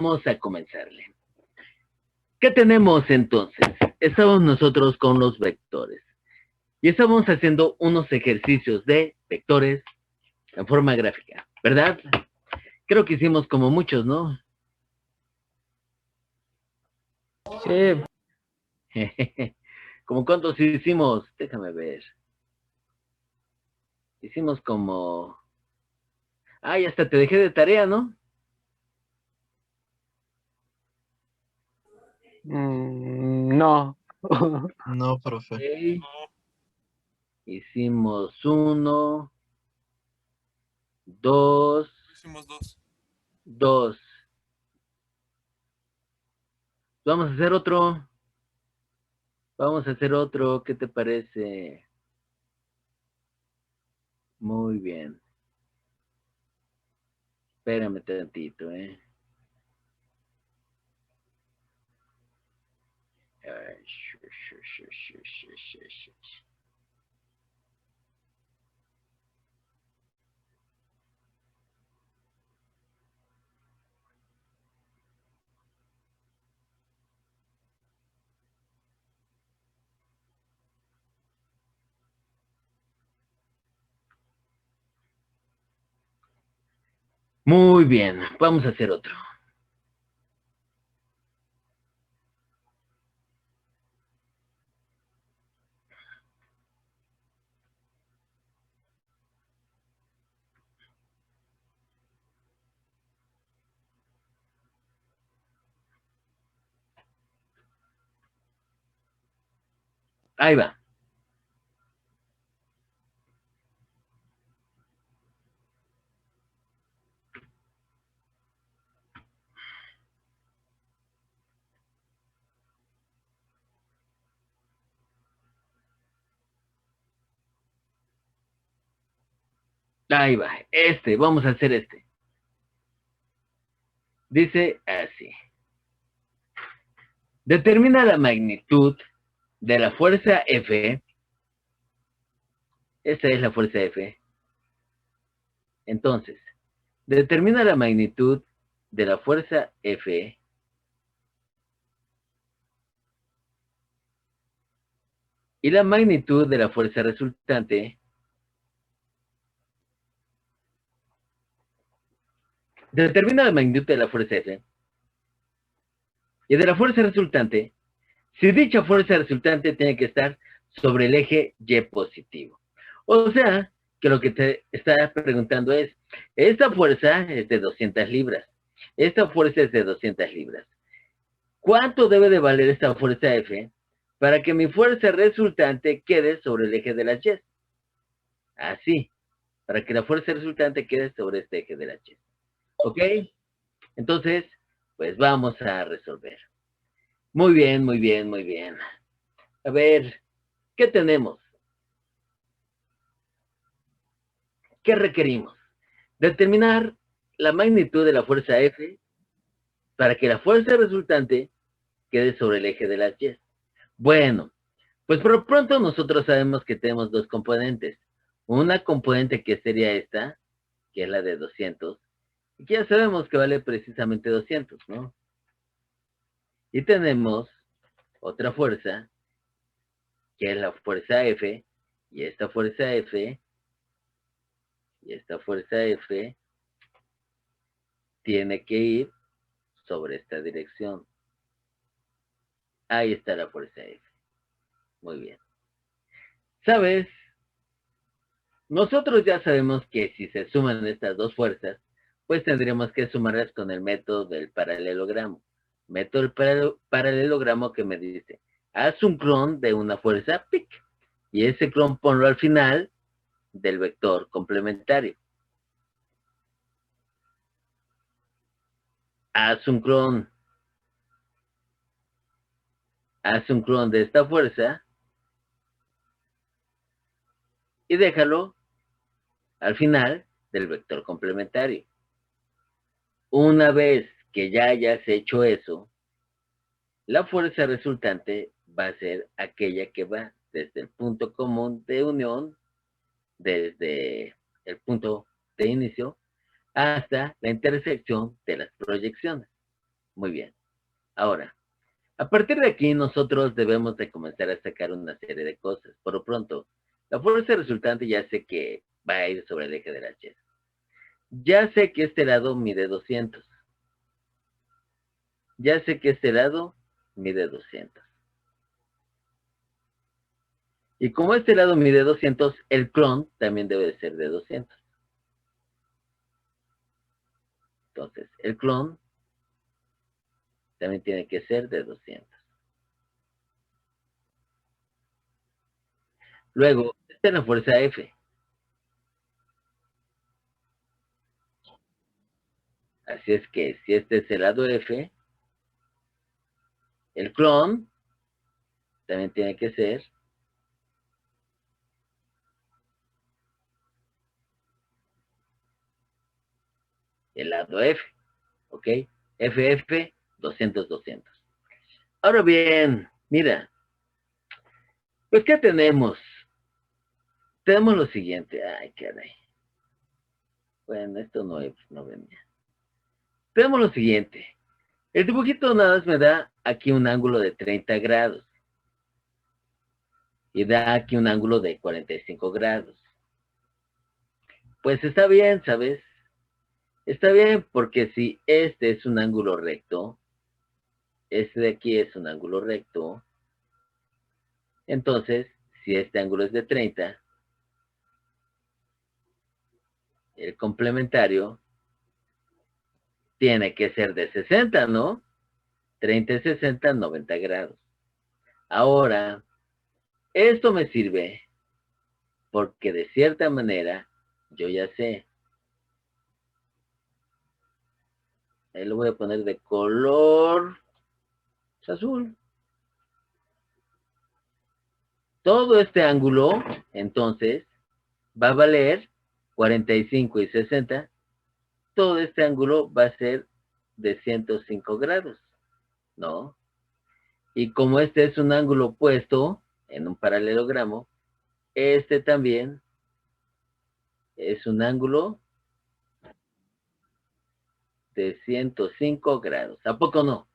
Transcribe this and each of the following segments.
vamos a comenzarle. ¿Qué tenemos entonces? Estamos nosotros con los vectores. Y estamos haciendo unos ejercicios de vectores en forma gráfica, ¿verdad? Creo que hicimos como muchos, ¿no? Sí. ¿Como cuántos hicimos? Déjame ver. Hicimos como... Ay, hasta te dejé de tarea, ¿no? No. No, profe. Okay. Hicimos 1, 2. Hicimos 2. 2. Vamos a hacer otro. Vamos a hacer otro. ¿Qué te parece? Muy bien. Espérame tantito, ¿eh? Muy bien, vamos a hacer otro. Ahí va. Ahí va. Vamos a hacer este. Dice así. Determina la magnitud de la fuerza F. Esta es la fuerza F. Entonces, determina la magnitud de la fuerza F y la magnitud de la fuerza resultante determina la magnitud de la fuerza F y de la fuerza resultante si dicha fuerza resultante tiene que estar sobre el eje Y positivo. O sea, que lo que te está preguntando es, esta fuerza es de 200 libras, esta fuerza es de 200 libras. ¿Cuánto debe de valer esta fuerza F para que mi fuerza resultante quede sobre el eje de las Y? Así, para que la fuerza resultante quede sobre este eje de las Y. ¿Ok? Entonces, pues vamos a resolver. Muy bien, muy bien, muy bien. A ver, ¿qué tenemos? ¿Qué requerimos? Determinar la magnitud de la fuerza F para que la fuerza resultante quede sobre el eje de las Y. Bueno, pues por lo pronto nosotros sabemos que tenemos dos componentes. Una componente que sería esta, que es la de 200, y que ya sabemos que vale precisamente 200, ¿no? Y tenemos otra fuerza, que es la fuerza F, y esta fuerza F, y esta fuerza F, tiene que ir sobre esta dirección. Ahí está la fuerza F. Muy bien. ¿Sabes? Nosotros ya sabemos que si se suman estas dos fuerzas, pues tendríamos que sumarlas con el método del paralelogramo. Método del paralelogramo que me dice, haz un clon de una fuerza PIC, y ese clon ponlo al final del vector complementario. Haz un clon de esta fuerza y déjalo al final del vector complementario. Una vez que ya hayas hecho eso, la fuerza resultante va a ser aquella que va desde el punto común de unión, desde el punto de inicio, hasta la intersección de las proyecciones. Muy bien. Ahora, a partir de aquí nosotros debemos de comenzar a sacar una serie de cosas. Por lo pronto, la fuerza resultante ya sé que va a ir sobre el eje de la Y. Ya sé que este lado mide 200. Ya sé que este lado mide 200. Y como este lado mide 200, el clon también debe ser de 200. Entonces, el clon también tiene que ser de 200. Luego, esta es la fuerza F. Así es que si este es el lado F, el clon también tiene que ser el lado F. ¿Ok? FF 200, 200. Ahora bien, mira, pues ¿qué tenemos? Tenemos lo siguiente. Ay, caray. Bueno, esto no venía. Tenemos lo siguiente. El dibujito nada más me da aquí un ángulo de 30 grados. Y da aquí un ángulo de 45 grados. Pues está bien, ¿sabes? Está bien porque si este es un ángulo recto, este de aquí es un ángulo recto, entonces, si este ángulo es de 30, el complementario tiene que ser de 60, ¿no? 30 y 60, 90 grados. Ahora, esto me sirve porque de cierta manera yo ya sé. Ahí lo voy a poner de color azul. Todo este ángulo, entonces, va a valer 45 y 60. Todo este ángulo va a ser de 105 grados, ¿no? Y como este es un ángulo opuesto en un paralelogramo, este también es un ángulo de 105 grados. ¿A poco no?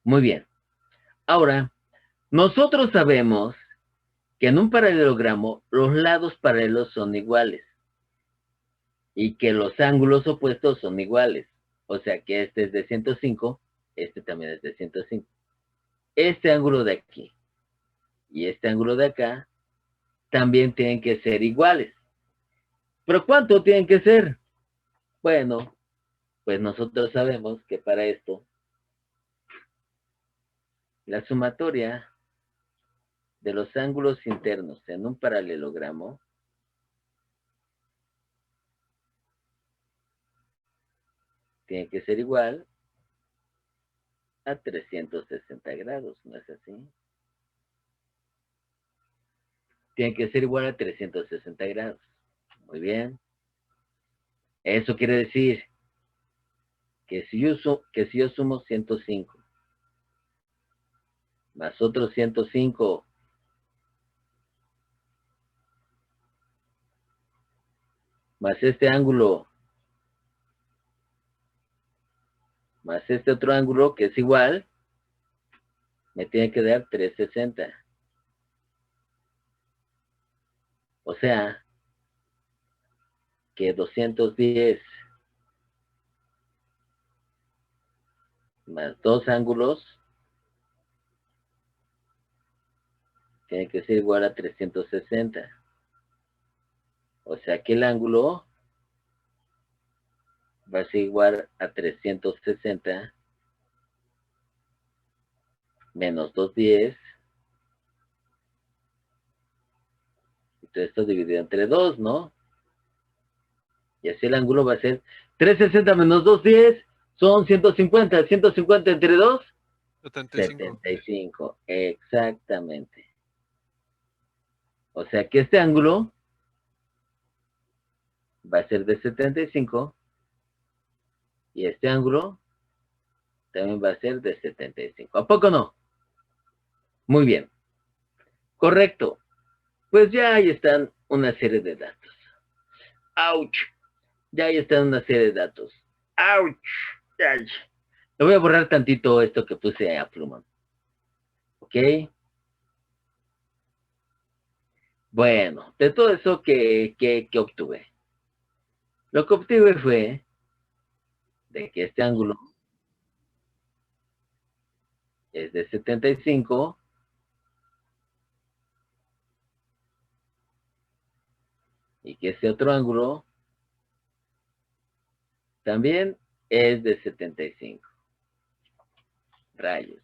Muy bien. Ahora, nosotros sabemos que en un paralelogramo los lados paralelos son iguales y que los ángulos opuestos son iguales. O sea que este es de 105, este también es de 105. Este ángulo de aquí y este ángulo de acá también tienen que ser iguales. ¿Pero cuánto tienen que ser? Bueno, pues nosotros sabemos que para esto la sumatoria de los ángulos internos en un paralelogramo tiene que ser igual a 360 grados, ¿no es así? Tiene que ser igual a 360 grados. Muy bien. Eso quiere decir que si yo sumo 105 más otros 105 más este ángulo más este otro ángulo que es igual, me tiene que dar 360. O sea, que 210 más dos ángulos tiene que ser igual a 360. O sea que el ángulo va a ser igual a 360 menos 210. Y todo esto dividido entre 2, ¿no? Y así el ángulo va a ser 360 menos 210 son 150. 150 entre 2, 75. 75. Exactamente. O sea que este ángulo va a ser de 75 y este ángulo también va a ser de 75. ¿A poco no? Muy bien. Correcto. Pues ya ahí están una serie de datos. ¡Auch! Ya ahí están una serie de datos. ¡Auch! ¡Auch! Le voy a borrar tantito esto que puse a plumón. ¿Ok? Bueno, de todo eso que obtuve. Lo que obtuve fue de que este ángulo es de 75 y que este otro ángulo también es de 75. Rayos.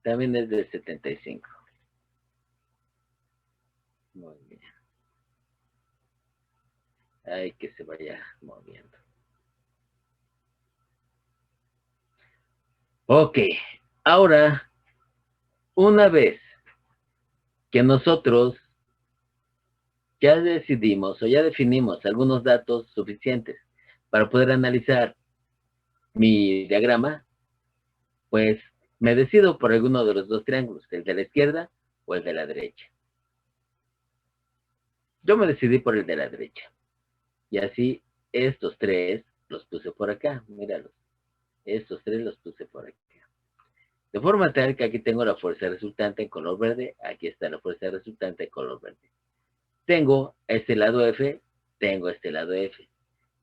También es de 75. Muy bien. Hay que se vaya moviendo. Ok. Ahora, una vez que nosotros ya decidimos o ya definimos algunos datos suficientes para poder analizar mi diagrama, pues me decido por alguno de los dos triángulos, el de la izquierda o el de la derecha. Yo me decidí por el de la derecha. Y así estos tres los puse por acá, míralos. Estos tres los puse por acá. De forma tal que aquí tengo la fuerza resultante en color verde, aquí está la fuerza resultante en color verde. Tengo este lado F, tengo este lado F.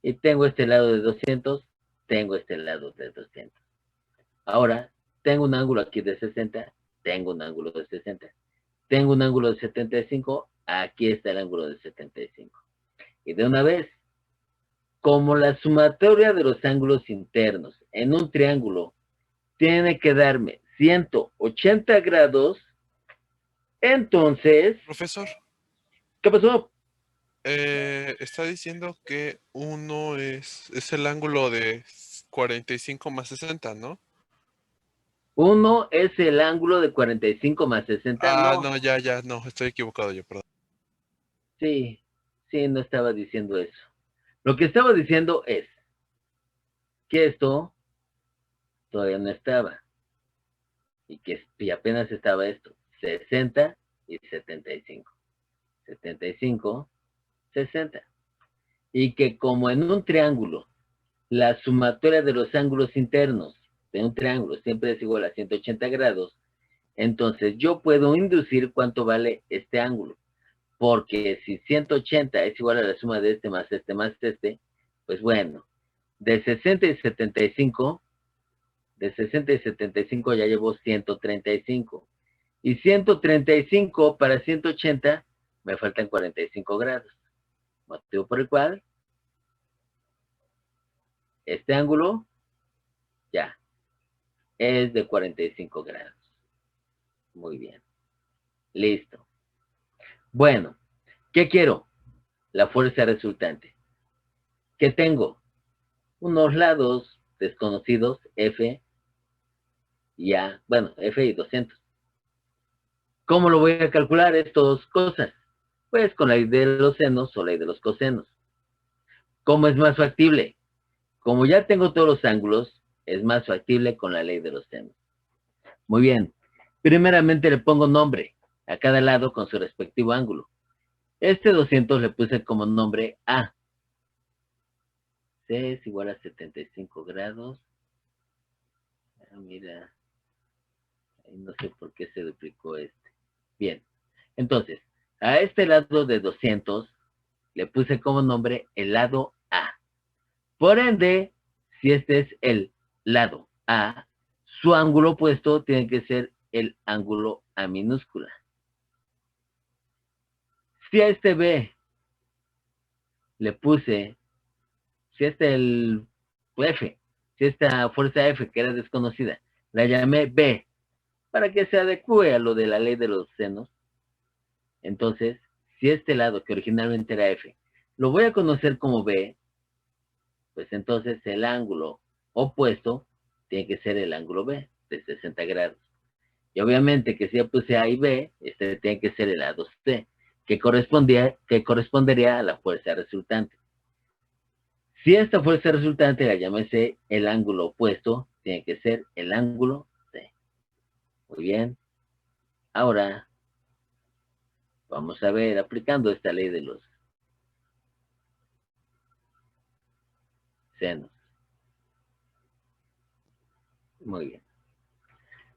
Y tengo este lado de 200, tengo este lado de 200. Ahora, tengo un ángulo aquí de 60, tengo un ángulo de 60. Tengo un ángulo de 75, aquí está el ángulo de 75. Y de una vez, como la sumatoria de los ángulos internos en un triángulo tiene que darme 180 grados, entonces, Profesor, ¿qué pasó? está diciendo que uno es el ángulo de 45 más 60, ¿no? 1 es el ángulo de 45 más 60, Ah, no, no, ya, no, estoy equivocado yo, perdón. sí, no estaba diciendo eso. Lo que estaba diciendo es que esto todavía no estaba, y apenas estaba esto, 60 y 75. 75, 60. Y que como en un triángulo, la sumatoria de los ángulos internos de un triángulo siempre es igual a 180 grados, entonces yo puedo inducir cuánto vale este ángulo. Porque si 180 es igual a la suma de este más este, pues bueno, de 60 y 75, de 60 y 75 ya llevo 135. Y 135 para 180 me faltan 45 grados. Motivo por el cual este ángulo ya es de 45 grados. Muy bien. Listo. Bueno, ¿qué quiero? La fuerza resultante. ¿Qué tengo? Unos lados desconocidos, F y A. Bueno, F y 200. ¿Cómo lo voy a calcular estas dos cosas? Pues con la ley de los senos o ley de los cosenos. ¿Cómo es más factible? Como ya tengo todos los ángulos, es más factible con la ley de los senos. Muy bien. Primeramente le pongo nombre a cada lado con su respectivo ángulo. Este 200 le puse como nombre A. C es igual a 75 grados. Ah, mira, no sé por qué se duplicó este. Bien. Entonces, a este lado de 200 le puse como nombre el lado A. Por ende, si este es el lado A, su ángulo opuesto tiene que ser el ángulo A minúscula. Si a este B le puse, si este el F, si esta fuerza F que era desconocida, la llamé B, para que se adecue a lo de la ley de los senos, entonces, si este lado que originalmente era F, lo voy a conocer como B, pues entonces el ángulo opuesto tiene que ser el ángulo B de 60 grados. Y obviamente que si ya puse A y B, este tiene que ser el lado C, que correspondería a la fuerza resultante. Si esta fuerza resultante la llámese el ángulo opuesto, tiene que ser el ángulo C. Muy bien. Ahora vamos a ver aplicando esta ley de los senos. Muy bien.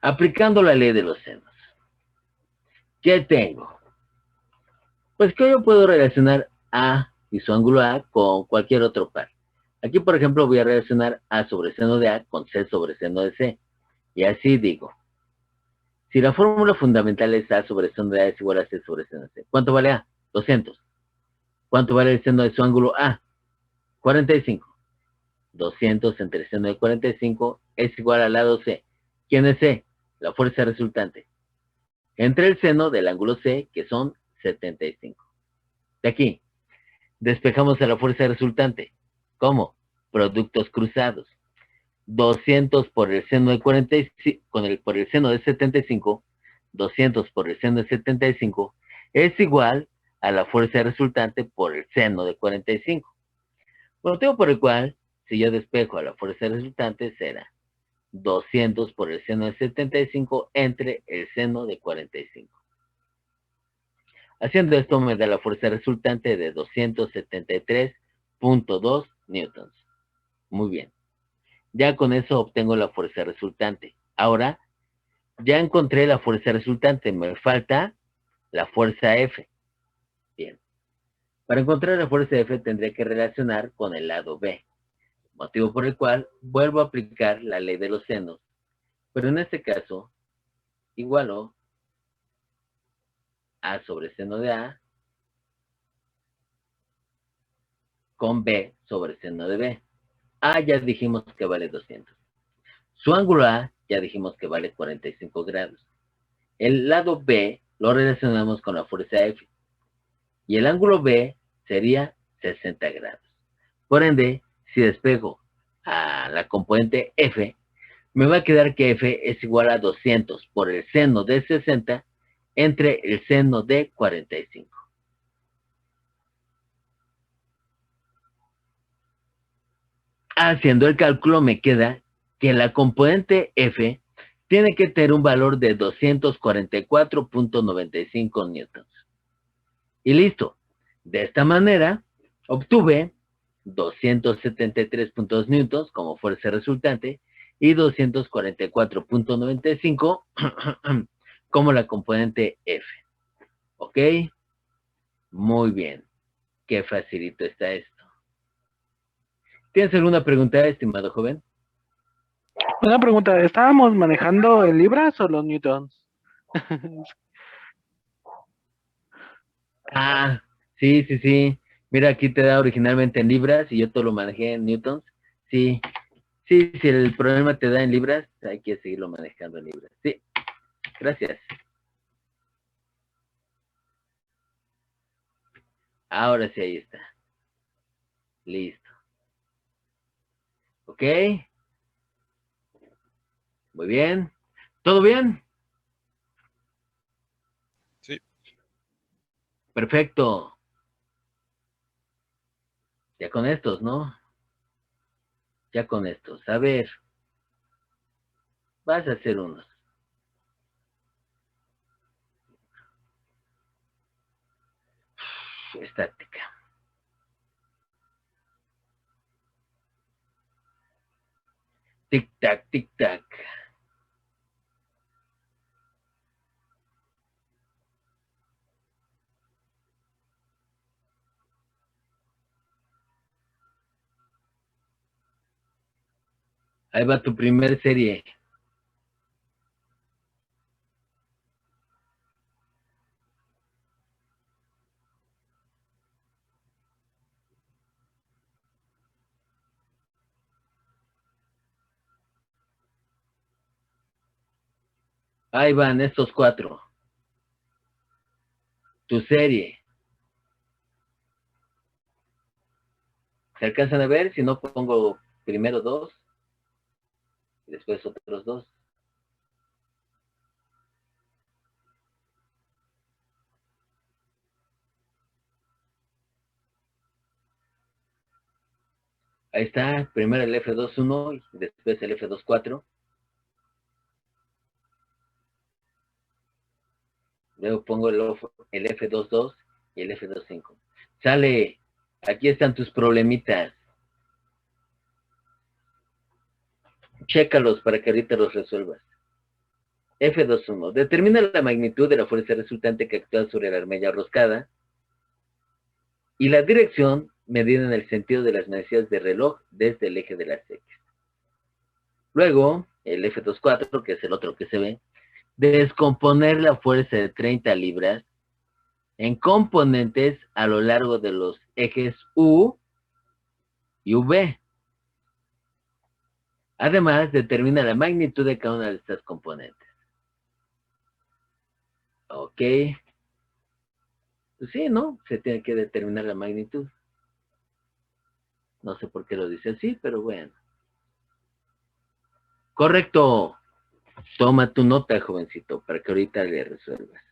Aplicando la ley de los senos. ¿Qué tengo? Pues que yo puedo relacionar A y su ángulo A con cualquier otro par. Aquí, por ejemplo, voy a relacionar A sobre seno de A con C sobre seno de C. Y así digo. Si la fórmula fundamental es A sobre seno de A es igual a C sobre seno de C. ¿Cuánto vale A? 200. ¿Cuánto vale el seno de su ángulo A? 45. 200 entre el seno de 45 es igual al lado C. ¿Quién es C? La fuerza resultante. Entre el seno del ángulo C, que son 75. De aquí, despejamos a la fuerza resultante. ¿Cómo? Productos cruzados. 200 por el seno de 45, por el seno de 75, 200 por el seno de 75, es igual a la fuerza resultante por el seno de 45. Motivo por el cual, si yo despejo a la fuerza resultante, será 200 por el seno de 75 entre el seno de 45. Haciendo esto me da la fuerza resultante de 273.2 newtons. Muy bien. Ya con eso obtengo la fuerza resultante. Ahora, ya encontré la fuerza resultante. Me falta la fuerza F. Bien. Para encontrar la fuerza F tendré que relacionar con el lado B. Motivo por el cual vuelvo a aplicar la ley de los senos. Pero en este caso, igualo A sobre seno de A con B sobre seno de B. A ya dijimos que vale 200. Su ángulo A ya dijimos que vale 45 grados. El lado B lo relacionamos con la fuerza F. Y el ángulo B sería 60 grados. Por ende, si despejo a la componente F, me va a quedar que F es igual a 200 por el seno de 60 entre el seno de 45. Haciendo el cálculo me queda que la componente F tiene que tener un valor de 244.95 newtons. Y listo. De esta manera, obtuve 273.2 newtons como fuerza resultante y 244.95 como la componente F. ¿Ok? Muy bien. Qué facilito está esto. ¿Tienes alguna pregunta, estimado joven? Una pregunta, ¿estábamos manejando en libras o los newtons? Ah, sí, sí, sí. Mira, aquí te da originalmente en libras y yo todo lo manejé en newtons. Sí, sí, si el problema te da en libras, hay que seguirlo manejando en libras. Sí, gracias. Ahora sí, ahí está. Listo. ¿Ok? Muy bien. ¿Todo bien? Sí. Perfecto. Ya con estos, ¿no? Ya con estos. A ver, vas a hacer unos. Estática. Tic-tac, tic-tac. Ahí va tu primer serie. Ahí van estos cuatro. Tu serie. ¿Se alcanzan a ver? Si no, pongo primero dos y después otros dos. Ahí está, primero el F21 y después el F24. Luego pongo el F22 y el F25. Sale, aquí están tus problemitas. Chécalos para que ahorita los resuelvas. F21. Determina la magnitud de la fuerza resultante que actúa sobre la armella roscada y la dirección medida en el sentido de las manecillas de reloj desde el eje de las X. Luego, el F24, que es el otro que se ve, descomponer la fuerza de 30 libras en componentes a lo largo de los ejes U y V. Además, determina la magnitud de cada una de estas componentes. Ok. Pues sí, ¿no? Se tiene que determinar la magnitud. No sé por qué lo dice así, pero bueno. Correcto. Toma tu nota, jovencito, para que ahorita le resuelvas.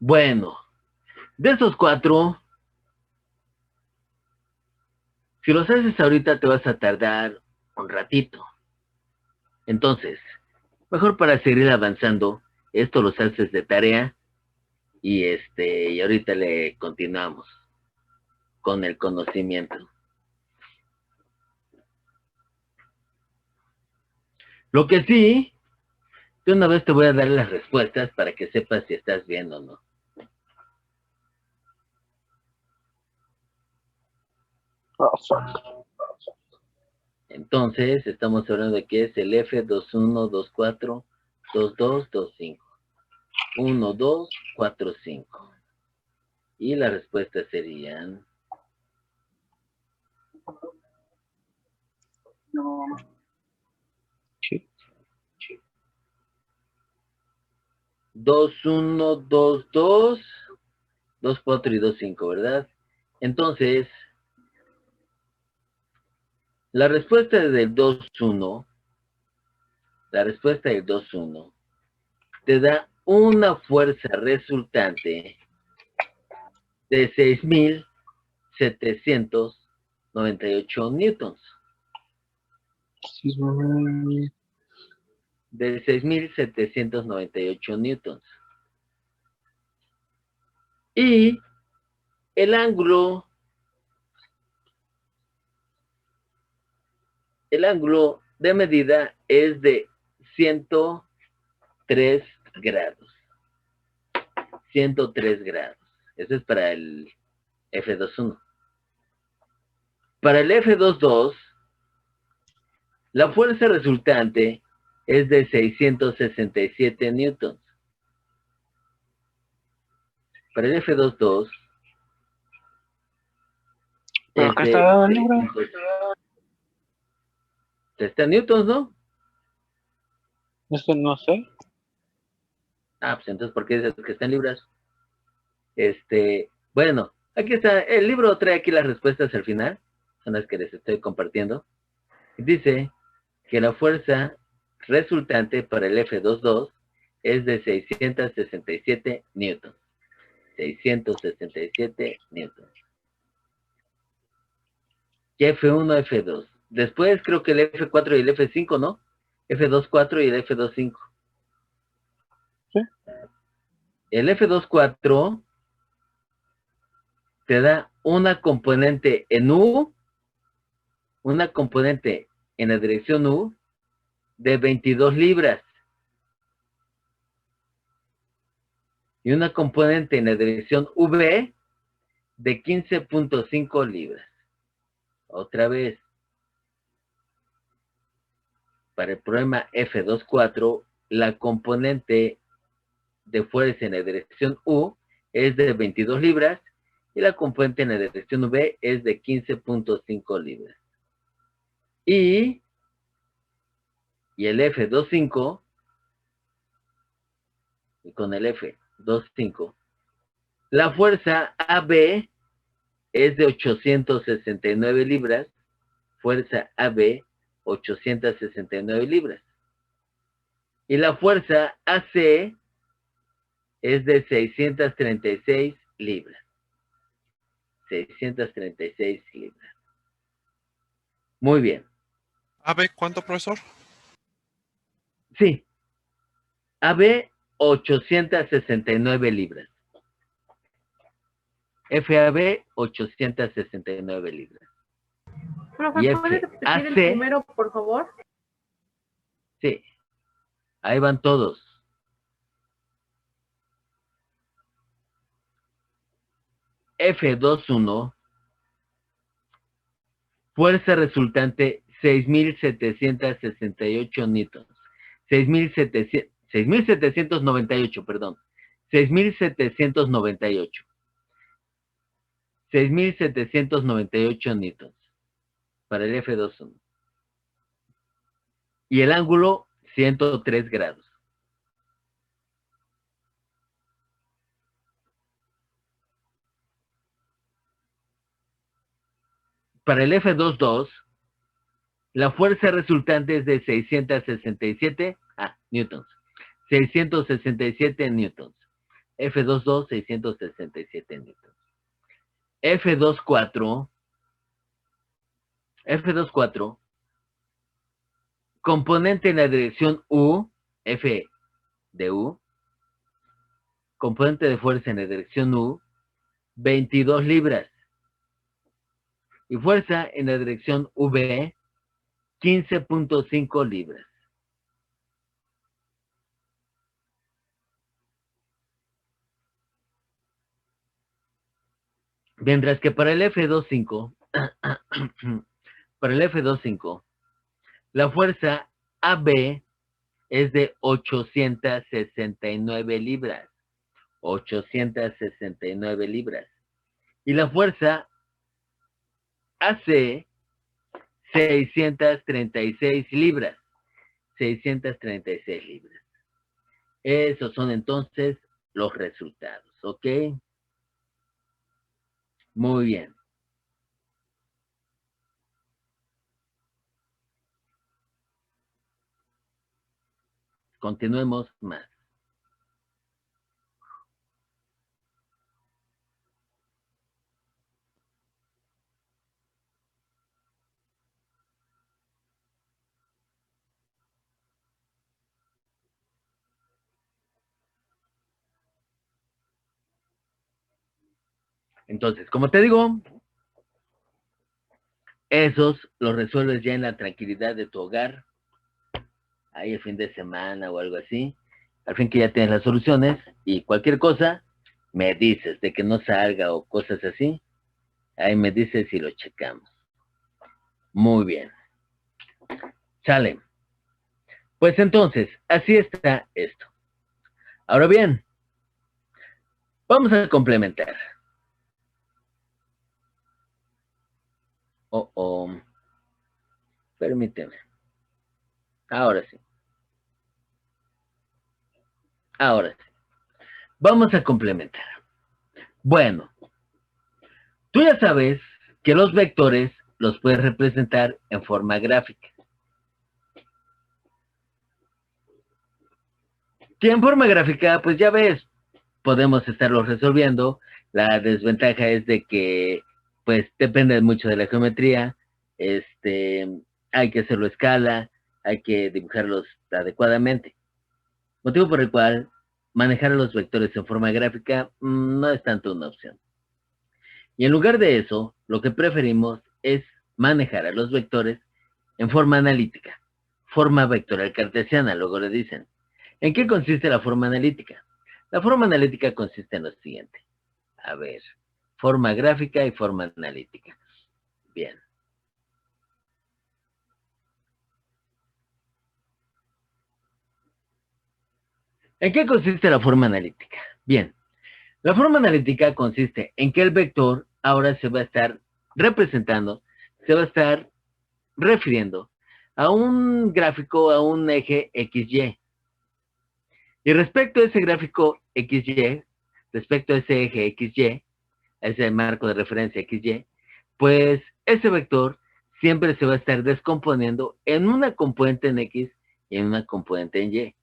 Bueno, de esos 4, si los haces ahorita te vas a tardar un ratito. Entonces, mejor para seguir avanzando, esto los haces de tarea y ahorita le continuamos con el conocimiento. Lo que sí, de una vez te voy a dar las respuestas para que sepas si estás bien o no. Entonces, estamos hablando de que es el F21, 24, 22, 25. 1, 2, 4, 5. Y las respuestas serían... Sí. 2, 1, 2, 2, 2, 4 y 2, 5, ¿verdad? Entonces, la respuesta del 2, 1, te da una fuerza resultante de 6,798 newtons. De 6,798 newtons. Y el ángulo de medida es de 103 grados. 103 grados. Eso es para el F21. Para el F22, la fuerza resultante es de 667 newtons. Para el F22, Pero acá está dado el libro. Está newtons, ¿no? Eso no sé. Ah, pues entonces, ¿por qué dices que está en libras? Bueno, aquí está, el libro trae aquí las respuestas al final, son las que les estoy compartiendo. Dice que la fuerza resultante para el F22 es de 667 newtons. 667 newtons. Y F1, F2. Después creo que el F4 y el F5, ¿no? F24 y el F25. Sí. El F24 te da una componente en U, una componente en la dirección U de 22 libras. Y una componente en la dirección V de 15.5 libras. Otra vez, para el problema F24, la componente de fuerza en la dirección U es de 22 libras y la componente en la dirección V es de 15.5 libras. Y el F25, y con el F25, la fuerza AB es de 869 libras, fuerza AB, 869 libras. Y la fuerza AC es de 636 libras. 636 libras. Muy bien. ¿AB cuánto, profesor? Sí. AB, 869 libras. FAB, 869 libras. Profe, Y ¿puede repetir el FAC, primero, por favor? sí. Ahí van todos. F21, fuerza resultante 6,768 newtons. 6,798, perdón. 6,798. 6,798 newtons para el F21. Y el ángulo, 103 grados. Para el F22, la fuerza resultante es de 667 newtons. 667 newtons. F22, 667 newtons. F24, componente en la dirección U, F de U, componente de fuerza en la dirección U, 22 libras. Y fuerza en la dirección V, 15.5 libras. Mientras que para el F25, la fuerza AB es de 869 libras. 869 libras. Y la fuerza AC, 636 libras. 636 libras. Esos son entonces los resultados, ¿ok? Muy bien. Continuemos más. Entonces, como te digo, esos los resuelves ya en la tranquilidad de tu hogar, ahí el fin de semana o algo así, al fin que ya tienes las soluciones y cualquier cosa, me dices de que no salga o cosas así, ahí me dices y lo checamos. Muy bien. Sale. Pues entonces, así está esto. Ahora bien, vamos a complementar. Permíteme. Ahora sí. Ahora sí. Vamos a complementar. Bueno, tú ya sabes que los vectores los puedes representar en forma gráfica. Que en forma gráfica, pues ya ves, podemos estarlos resolviendo. La desventaja es de que, pues, depende mucho de la geometría. Hay que hacerlo a escala, hay que dibujarlos adecuadamente. Motivo por el cual manejar los vectores en forma gráfica no es tanto una opción. Y en lugar de eso, lo que preferimos es manejar a los vectores en forma analítica, forma vectorial cartesiana, luego le dicen. ¿En qué consiste la forma analítica? La forma analítica consiste en lo siguiente. A ver, forma gráfica y forma analítica. Bien. ¿En qué consiste la forma analítica? Bien, la forma analítica consiste en que el vector ahora se va a estar representando, se va a estar refiriendo a un gráfico, a un eje XY. Y respecto a ese gráfico XY, respecto a ese eje XY, a ese marco de referencia XY, pues ese vector siempre se va a estar descomponiendo en una componente en X y en una componente en Y.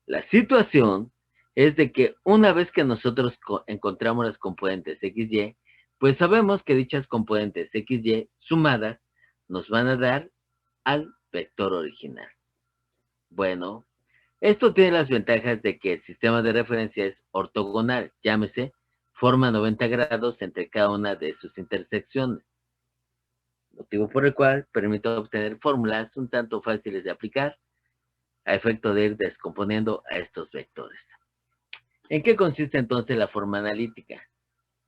La situación es de que una vez que nosotros encontramos las componentes XY, pues sabemos que dichas componentes XY sumadas nos van a dar al vector original. Bueno, esto tiene las ventajas de que el sistema de referencia es ortogonal, llámese, forma 90 grados entre cada una de sus intersecciones. Motivo por el cual permite obtener fórmulas un tanto fáciles de aplicar a efecto de ir descomponiendo a estos vectores. ¿En qué consiste entonces la forma analítica?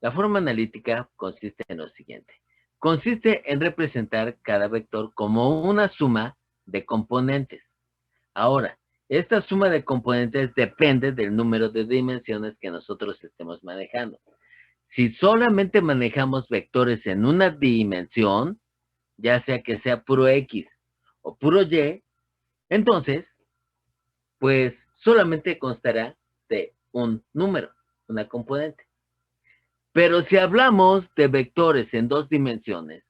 La forma analítica consiste en lo siguiente. Consiste en representar cada vector como una suma de componentes. Ahora, esta suma de componentes depende del número de dimensiones que nosotros estemos manejando. Si solamente manejamos vectores en una dimensión, ya sea que sea puro X o puro Y, entonces, pues solamente constará de un número, una componente. Pero si hablamos de vectores en dos dimensiones,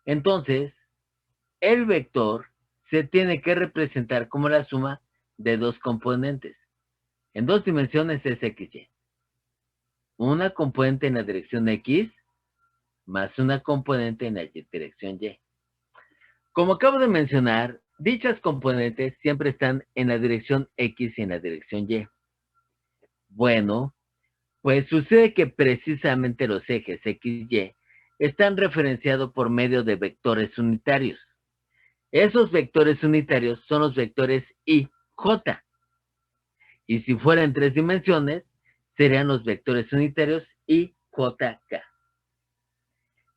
entonces el vector se tiene que representar como la suma de dos componentes. En 2 dimensiones es XY. Una componente en la dirección X más una componente en la dirección Y. Como acabo de mencionar, dichas componentes siempre están en la dirección X y en la dirección Y. Bueno, pues sucede que precisamente los ejes X y Y están referenciados por medio de vectores unitarios. Esos vectores unitarios son los vectores I, J. Y si fuera en 3 dimensiones, serían los vectores unitarios I, J, K.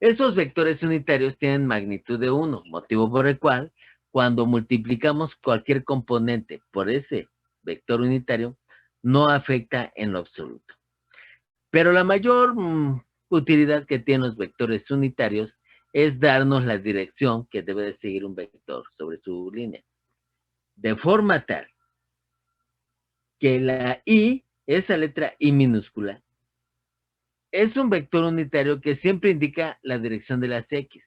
Esos vectores unitarios tienen magnitud de 1, motivo por el cual, cuando multiplicamos cualquier componente por ese vector unitario, no afecta en lo absoluto. Pero la mayor utilidad que tienen los vectores unitarios es darnos la dirección que debe de seguir un vector sobre su línea. De forma tal que la I, esa letra I minúscula, es un vector unitario que siempre indica la dirección de las X.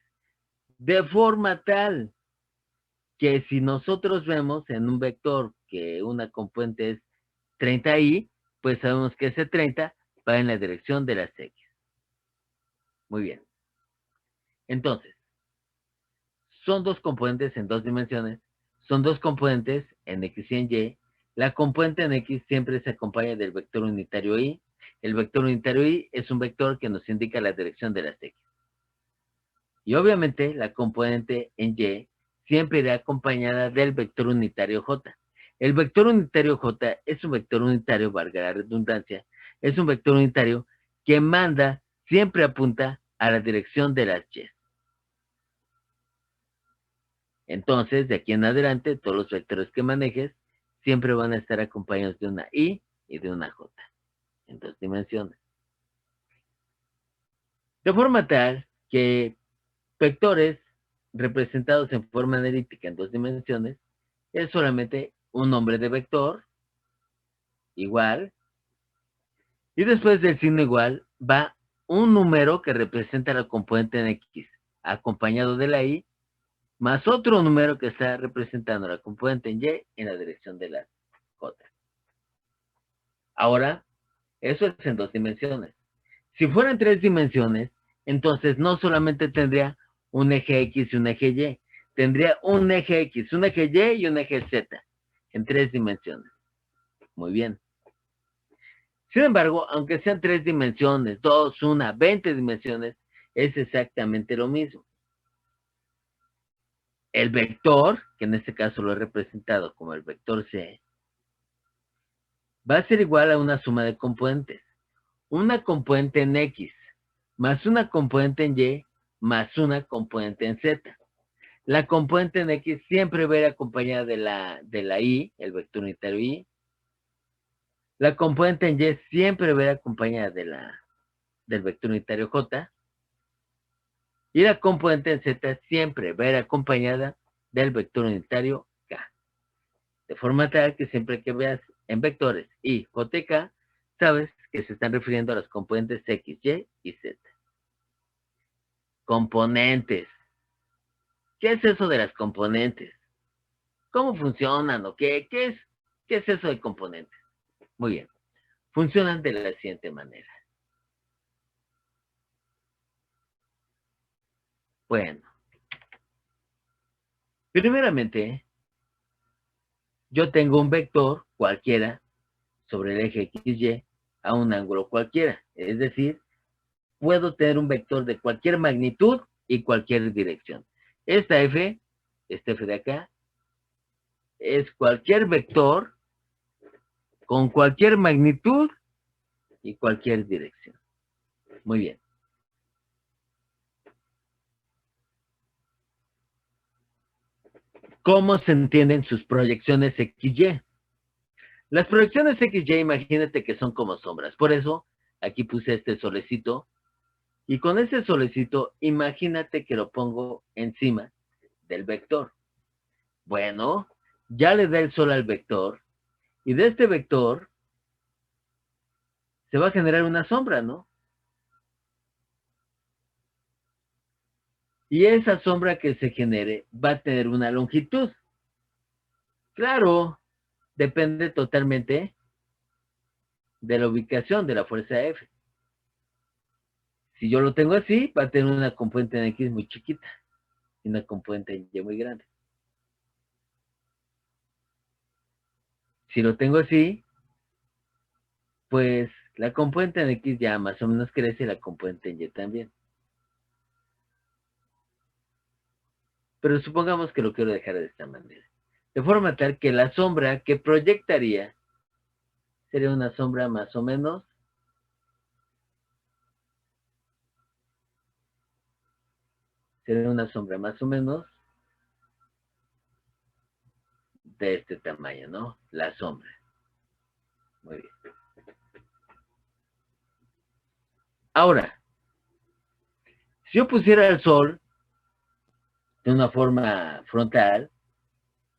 De forma tal que si nosotros vemos en un vector que una componente es 30i, pues sabemos que ese 30 va en la dirección de las X. Muy bien. Entonces, son 2 componentes en 2 dimensiones, son 2 componentes en X y en Y. La componente en X siempre se acompaña del vector unitario Y. El vector unitario Y es un vector que nos indica la dirección de las X. Y obviamente la componente en Y siempre irá acompañada del vector unitario J. El vector unitario J es un vector unitario, valga la redundancia, es un vector unitario que manda, siempre apunta a la dirección de las Y. Entonces, de aquí en adelante, todos los vectores que manejes siempre van a estar acompañados de una I y de una J, en 2 dimensiones. De forma tal que vectores representados en forma analítica en 2 dimensiones es solamente un nombre de vector, igual, y después del signo igual va un número que representa la componente en X, acompañado de la Y, más otro número que está representando la componente en Y en la dirección de la J. Ahora, eso es en 2 dimensiones. Si fuera en 3 dimensiones, entonces no solamente tendría un eje X y un eje Y, tendría un eje X, un eje Y y un eje Z, en 3 dimensiones. Muy bien. Sin embargo, aunque sean 3 dimensiones, 2, 1, 20 dimensiones, es exactamente lo mismo. El vector, que en este caso lo he representado como el vector C, va a ser igual a una suma de componentes. Una componente en X, más una componente en Y, más una componente en Z. La componente en X siempre va a ir acompañada de la Y, el vector unitario Y. La componente en Y siempre va a ir acompañada del vector unitario J. Y la componente en Z siempre va a ir acompañada del vector unitario K. De forma tal que siempre que veas en vectores I, J y K, sabes que se están refiriendo a las componentes X, Y Z. Componentes. ¿Qué es eso de las componentes? ¿Cómo funcionan o qué es eso de componentes? Muy bien. Funcionan de la siguiente manera. Bueno. Primeramente, yo tengo un vector cualquiera sobre el eje XY a un ángulo cualquiera. Es decir, puedo tener un vector de cualquier magnitud y cualquier dirección. Esta F de acá, es cualquier vector con cualquier magnitud y cualquier dirección. Muy bien. ¿Cómo se entienden sus proyecciones XY? Las proyecciones XY, imagínate que son como sombras. Por eso, aquí puse este solecito. Y con ese solecito, imagínate que lo pongo encima del vector. Bueno, ya le da el sol al vector. Y de este vector se va a generar una sombra, ¿no? Y esa sombra que se genere va a tener una longitud. Claro, depende totalmente de la ubicación de la fuerza F. Si yo lo tengo así, va a tener una componente en X muy chiquita y una componente en Y muy grande. Si lo tengo así, pues la componente en X ya más o menos crece y la componente en Y también. Pero supongamos que lo quiero dejar de esta manera. De forma tal que la sombra que proyectaría sería una sombra más o menos de este tamaño, ¿no? La sombra. Muy bien. Ahora, si yo pusiera el sol de una forma frontal,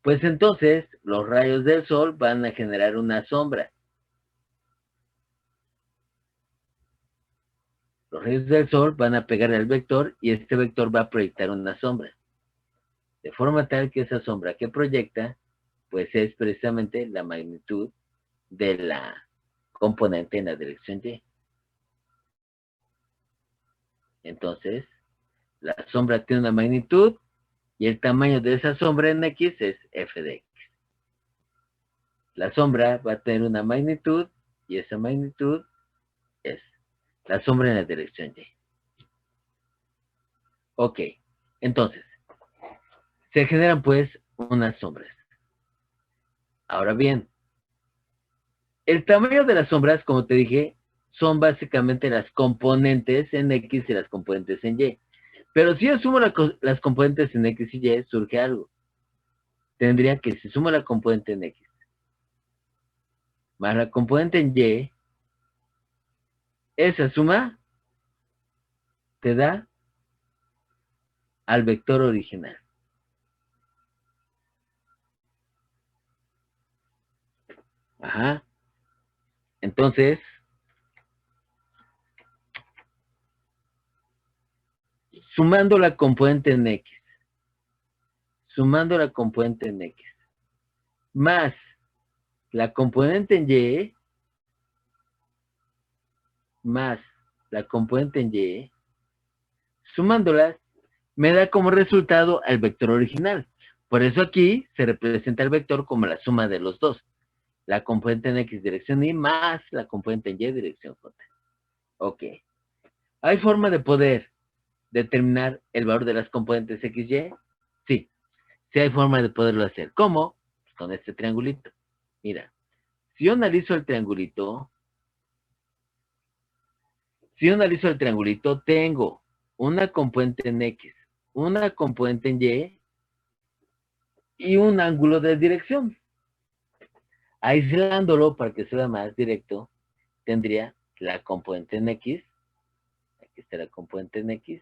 pues entonces los rayos del sol van a generar una sombra. Los rayos del sol van a pegar al vector y este vector va a proyectar una sombra. De forma tal que esa sombra que proyecta, pues es precisamente la magnitud de la componente en la dirección Y. Entonces, la sombra tiene una magnitud y el tamaño de esa sombra en X es f de X. La sombra va a tener una magnitud y esa magnitud es la sombra en la dirección Y. Ok, entonces, se generan pues unas sombras. Ahora bien, el tamaño de las sombras, como te dije, son básicamente las componentes en X y las componentes en Y. Pero si yo sumo las componentes en X y Y, surge algo. Tendría que, si sumo la componente en X más la componente en Y, esa suma te da al vector original. Ajá. Entonces, sumando la componente en X, más la componente en Y, sumándolas, me da como resultado al vector original. Por eso aquí se representa el vector como la suma de los dos. La componente en X dirección Y más la componente en Y dirección J. Ok. ¿Hay forma de poder determinar el valor de las componentes X, Y? Sí. Sí hay forma de poderlo hacer. ¿Cómo? Pues con este triangulito. Mira. Si yo analizo el triangulito, tengo una componente en X, una componente en Y y un ángulo de dirección. Aislándolo para que sea más directo, tendría la componente en X. Aquí está la componente en X.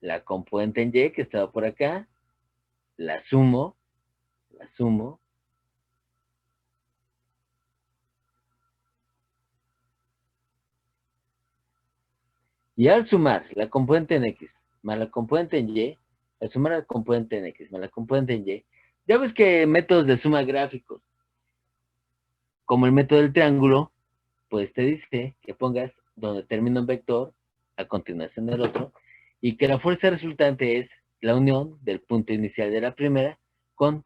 La componente en Y que estaba por acá. La sumo. Y al sumar la componente en X más la componente en Y, al sumar la componente en X más la componente en Y, ya ves que métodos de suma gráficos, como el método del triángulo, pues te dice que pongas donde termina un vector, a continuación del otro, y que la fuerza resultante es la unión del punto inicial de la primera con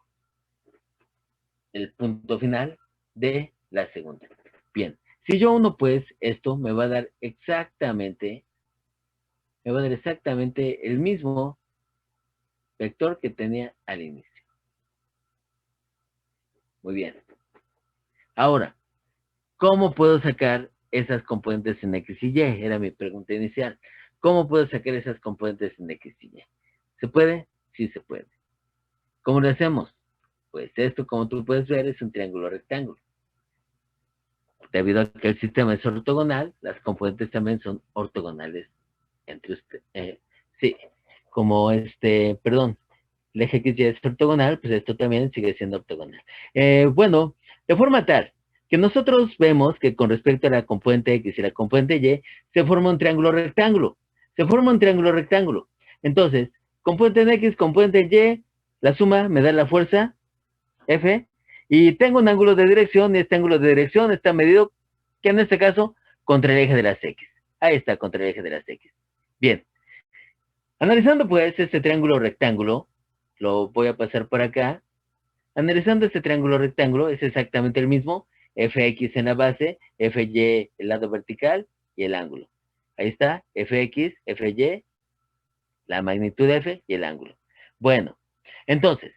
el punto final de la segunda. Bien, si yo uno pues esto me va a dar exactamente el mismo vector que tenía al inicio. Muy bien. Ahora, ¿cómo puedo sacar esas componentes en X y Y? Era mi pregunta inicial. ¿Cómo puedo sacar esas componentes en X y Y? ¿Se puede? Sí se puede. ¿Cómo lo hacemos? Pues esto, como tú puedes ver, es un triángulo rectángulo. Debido a que el sistema es ortogonal, las componentes también son ortogonales entre ustedes. Sí, como el eje X y es ortogonal, pues esto también sigue siendo ortogonal. Bueno, de forma tal que nosotros vemos que con respecto a la componente X y la componente Y, se forma un triángulo rectángulo. Entonces, componente en X, componente en Y, la suma me da la fuerza F, y tengo un ángulo de dirección, y este ángulo de dirección está medido, que en este caso, contra el eje de las X. Ahí está, contra el eje de las X. Bien. Analizando pues este triángulo rectángulo, lo voy a pasar por acá. Analizando este triángulo rectángulo, es exactamente el mismo. Fx en la base, Fy el lado vertical y el ángulo. Ahí está, Fx, Fy, la magnitud de F y el ángulo. Bueno, entonces,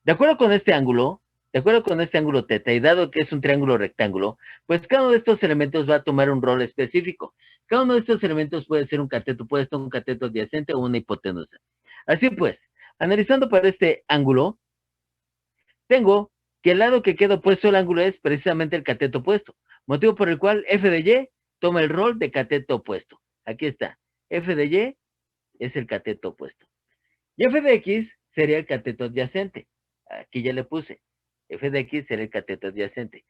de acuerdo con este ángulo θ, y dado que es un triángulo rectángulo, pues cada uno de estos elementos va a tomar un rol específico. Cada uno de estos elementos puede ser un cateto opuesto, un cateto adyacente o una hipotenusa. Así pues, analizando para este ángulo, tengo que el lado que queda opuesto al ángulo es precisamente el cateto opuesto, motivo por el cual F de Y toma el rol de cateto opuesto. Aquí está, F de Y es el cateto opuesto. Y F de X sería el cateto adyacente. Aquí ya le puse. F de X sería el cateto adyacente.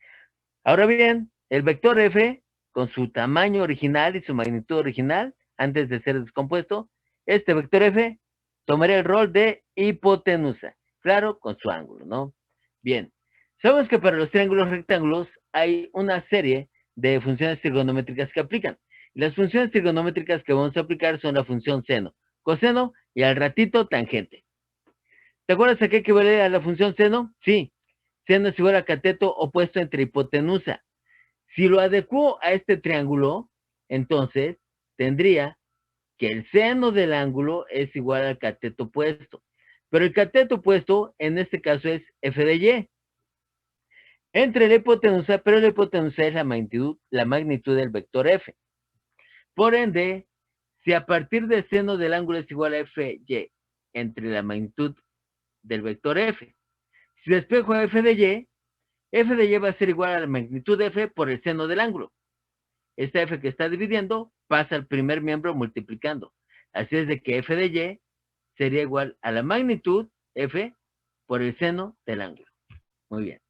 Ahora bien, el vector F, con su tamaño original y su magnitud original, antes de ser descompuesto, este vector F tomaría el rol de hipotenusa. Claro, con su ángulo, ¿no? Bien. Sabemos que para los triángulos rectángulos hay una serie de funciones trigonométricas que aplican. Y las funciones trigonométricas que vamos a aplicar son la función seno, coseno y al ratito tangente. ¿Te acuerdas a qué equivale a la función seno? Sí, seno es igual a cateto opuesto entre hipotenusa. Si lo adecuo a este triángulo, entonces tendría que el seno del ángulo es igual al cateto opuesto. Pero el cateto opuesto en este caso es F de Y. Entre la hipotenusa, pero la hipotenusa es la magnitud del vector F. Por ende, si a partir del seno del ángulo es igual a Fy entre la magnitud del vector F, si despejo a F de Y va a ser igual a la magnitud de F por el seno del ángulo. Esta F que está dividiendo pasa al primer miembro multiplicando. Así es de que F de Y sería igual a la magnitud F por el seno del ángulo. Muy bien.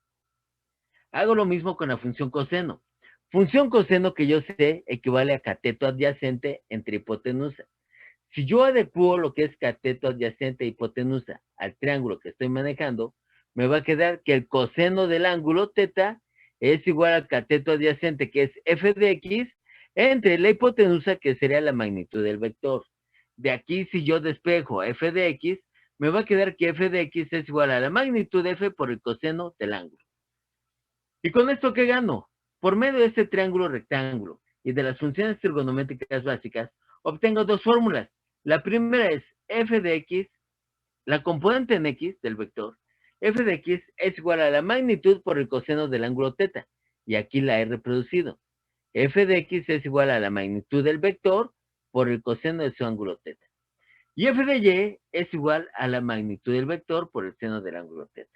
Hago lo mismo con la función coseno. Función coseno que yo sé equivale a cateto adyacente entre hipotenusa. Si yo adecuo lo que es cateto adyacente e hipotenusa al triángulo que estoy manejando, me va a quedar que el coseno del ángulo θ es igual al cateto adyacente, que es F de X, entre la hipotenusa, que sería la magnitud del vector. De aquí, si yo despejo a F de X, me va a quedar que F de X es igual a la magnitud de F por el coseno del ángulo. ¿Y con esto qué gano? Por medio de este triángulo rectángulo y de las funciones trigonométricas básicas, obtengo dos fórmulas. La primera es F de X, la componente en X del vector, F de X es igual a la magnitud por el coseno del ángulo θ, y aquí la he reproducido. F de X es igual a la magnitud del vector por el coseno de su ángulo θ. Y F de Y es igual a la magnitud del vector por el seno del ángulo θ.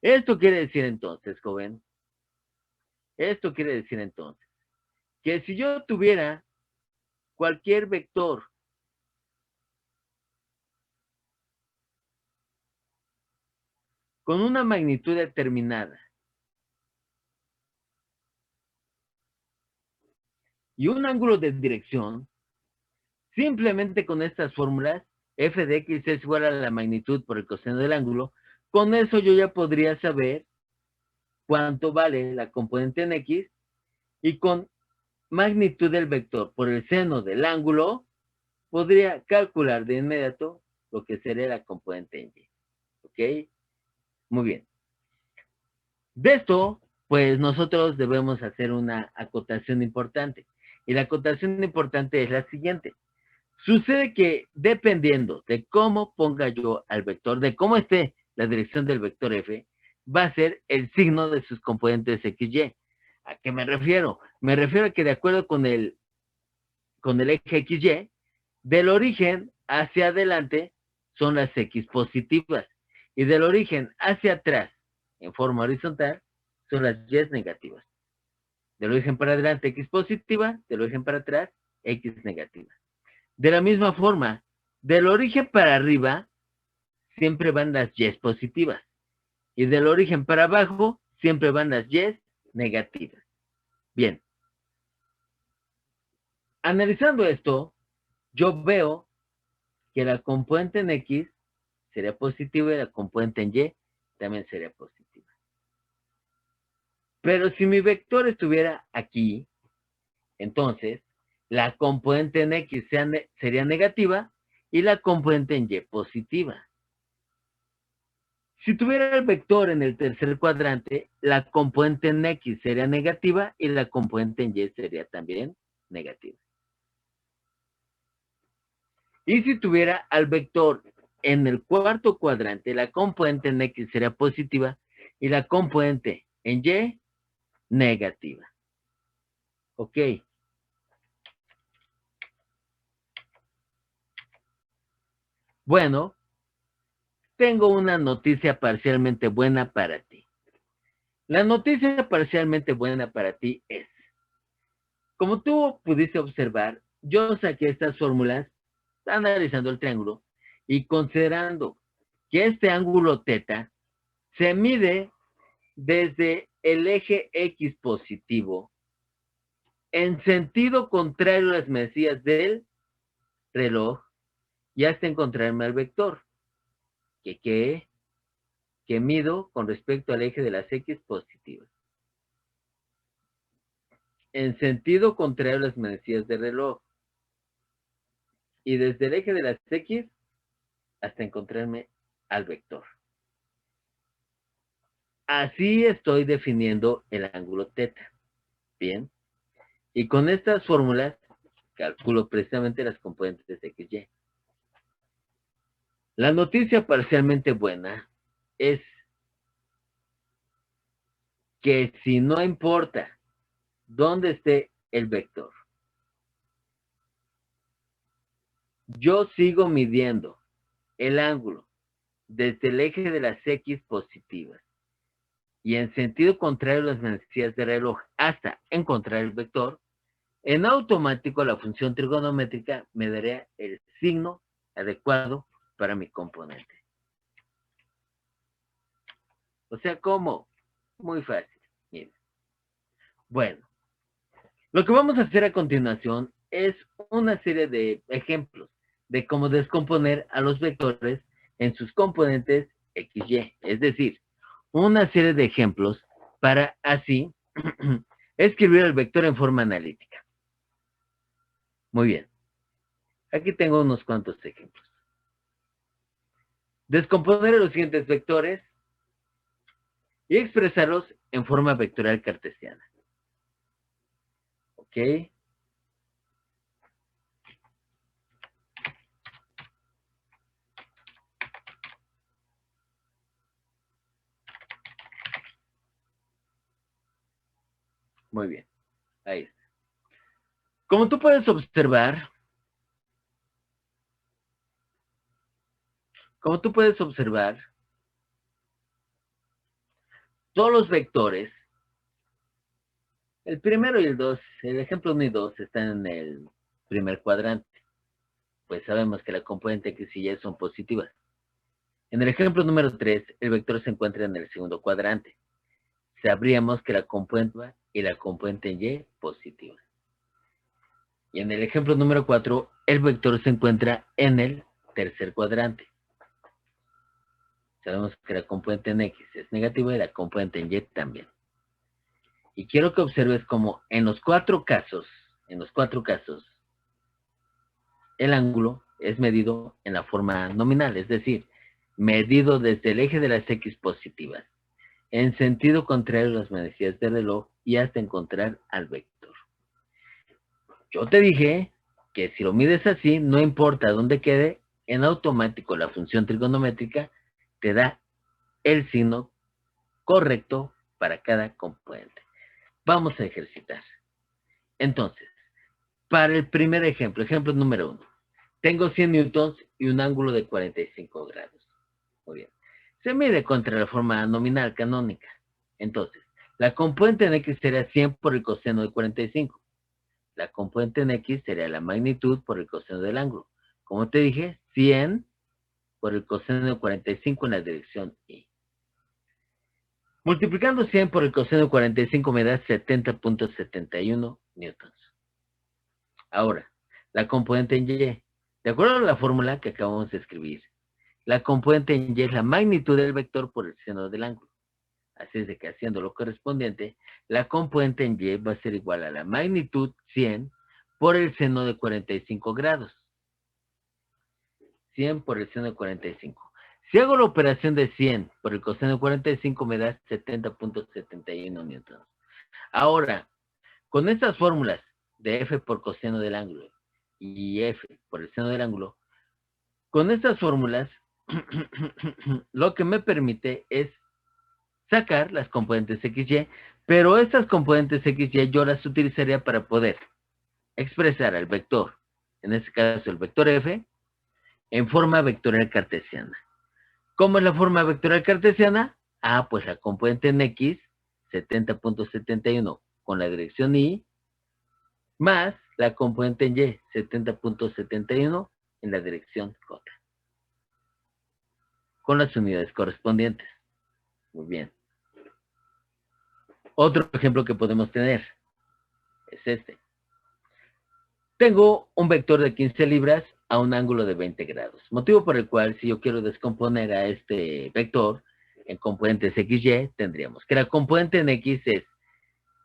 Esto quiere decir entonces, joven, que si yo tuviera cualquier vector con una magnitud determinada y un ángulo de dirección, simplemente con estas fórmulas, F de X es igual a la magnitud por el coseno del ángulo, con eso yo ya podría saber cuánto vale la componente en X, y con magnitud del vector por el seno del ángulo, podría calcular de inmediato lo que sería la componente en Y. ¿Ok? Muy bien. De esto, pues nosotros debemos hacer una acotación importante. Y la acotación importante es la siguiente. Sucede que dependiendo de cómo ponga yo al vector, de cómo esté la dirección del vector F, va a ser el signo de sus componentes XY. ¿A qué me refiero? Me refiero a que de acuerdo con el eje XY, del origen hacia adelante son las X positivas. Y del origen hacia atrás, en forma horizontal, son las Y negativas. Del origen para adelante, X positiva, del origen para atrás, X negativa. De la misma forma, del origen para arriba, siempre van las Y positivas. Y del origen para abajo, siempre van las Y negativas. Bien. Analizando esto, yo veo que la componente en X sería positiva y la componente en Y también sería positiva. Pero si mi vector estuviera aquí, entonces la componente en X sería negativa y la componente en Y positiva. Si tuviera el vector en el tercer cuadrante, la componente en X sería negativa y la componente en Y sería también negativa. Y si tuviera al vector en el cuarto cuadrante, la componente en X sería positiva y la componente en Y negativa. Ok. Bueno, tengo una noticia parcialmente buena para ti. La noticia parcialmente buena para ti es, como tú pudiste observar, yo saqué estas fórmulas analizando el triángulo y considerando que este ángulo θ se mide desde el eje X positivo en sentido contrario a las manecillas del reloj y hasta encontrarme al vector que mido con respecto al eje de las X positivas. En sentido contrario a las manecillas del reloj. Y desde el eje de las X hasta encontrarme al vector. Así estoy definiendo el ángulo θ. Bien. Y con estas fórmulas calculo precisamente las componentes de XY. La noticia parcialmente buena es que si no importa dónde esté el vector, yo sigo midiendo el ángulo desde el eje de las X positivas y en sentido contrario a las manecillas del reloj hasta encontrar el vector, en automático la función trigonométrica me dará el signo adecuado para mi componente. O sea, ¿cómo? Muy fácil. Miren. Bueno, lo que vamos a hacer a continuación es una serie de ejemplos de cómo descomponer a los vectores en sus componentes XY. Es decir, una serie de ejemplos para así escribir el vector en forma analítica. Muy bien. Aquí tengo unos cuantos ejemplos. Descomponer los siguientes vectores y expresarlos en forma vectorial cartesiana. ¿Ok? Muy bien. Ahí está. Como tú puedes observar, todos los vectores, el primero y el 2, el ejemplo 1 y 2 están en el primer cuadrante. Pues sabemos que la componente X y Y son positivas. En el ejemplo número 3, el vector se encuentra en el segundo cuadrante. Sabríamos que la componente y la componente en Y positivas. Y en el ejemplo número 4, el vector se encuentra en el tercer cuadrante. Sabemos que la componente en X es negativa y la componente en Y también. Y quiero que observes cómo en los cuatro casos, el ángulo es medido en la forma nominal, es decir, medido desde el eje de las X positivas, en sentido contrario a las manecillas del reloj y hasta encontrar al vector. Yo te dije que si lo mides así, no importa dónde quede, en automático la función trigonométrica te da el signo correcto para cada componente. Vamos a ejercitar. Entonces, para el primer ejemplo, ejemplo número 1, tengo 100 newtons y un ángulo de 45 grados. Muy bien. Se mide contra la forma nominal canónica. Entonces, la componente en X sería 100 por el coseno de 45. La componente en X sería la magnitud por el coseno del ángulo. Como te dije, 100 por el coseno de 45 en la dirección Y. Multiplicando 100 por el coseno de 45 me da 70.71 newtons. Ahora, la componente en Y. De acuerdo a la fórmula que acabamos de escribir, la componente en Y es la magnitud del vector por el seno del ángulo. Así es de que haciendo lo correspondiente, la componente en Y va a ser igual a la magnitud 100 por el seno de 45 grados. 100 por el seno de 45. Si hago la operación de 100 por el coseno de 45 me da 70.71 newtons. Ahora, con estas fórmulas de F por coseno del ángulo y F por el seno del ángulo, con estas fórmulas lo que me permite es sacar las componentes XY, pero estas componentes XY yo las utilizaría para poder expresar al vector, en este caso el vector F, en forma vectorial cartesiana. ¿Cómo es la forma vectorial cartesiana? Ah, pues la componente en X, 70.71 con la dirección Y, más la componente en Y, 70.71 en la dirección J, con las unidades correspondientes. Muy bien. Otro ejemplo que podemos tener es este. Tengo un vector de 15 libras a un ángulo de 20 grados. Motivo por el cual, si yo quiero descomponer a este vector en componentes XY, tendríamos que la componente en X es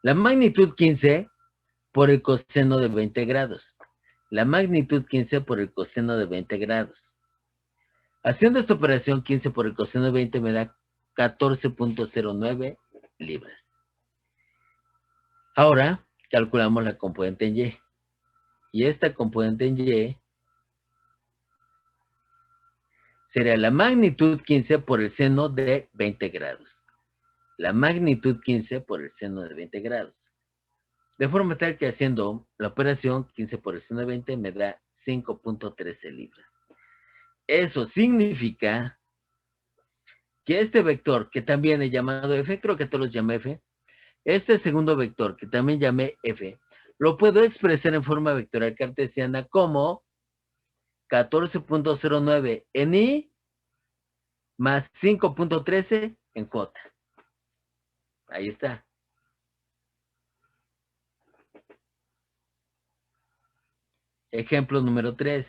la magnitud 15 por el coseno de 20 grados. La magnitud 15 por el coseno de 20 grados. Haciendo esta operación, 15 por el coseno de 20 me da 14.09 libras. Ahora, calculamos la componente en Y. Y esta componente en Y sería la magnitud 15 por el seno de 20 grados. La magnitud 15 por el seno de 20 grados. De forma tal que haciendo la operación 15 por el seno de 20 me da 5.13 libras. Eso significa que este vector, que también he llamado F, creo que todos los llamé F, este segundo vector, que también llamé F, lo puedo expresar en forma vectorial cartesiana como 14.09 en Y más 5.13 en J. Ahí está. Ejemplo número 3.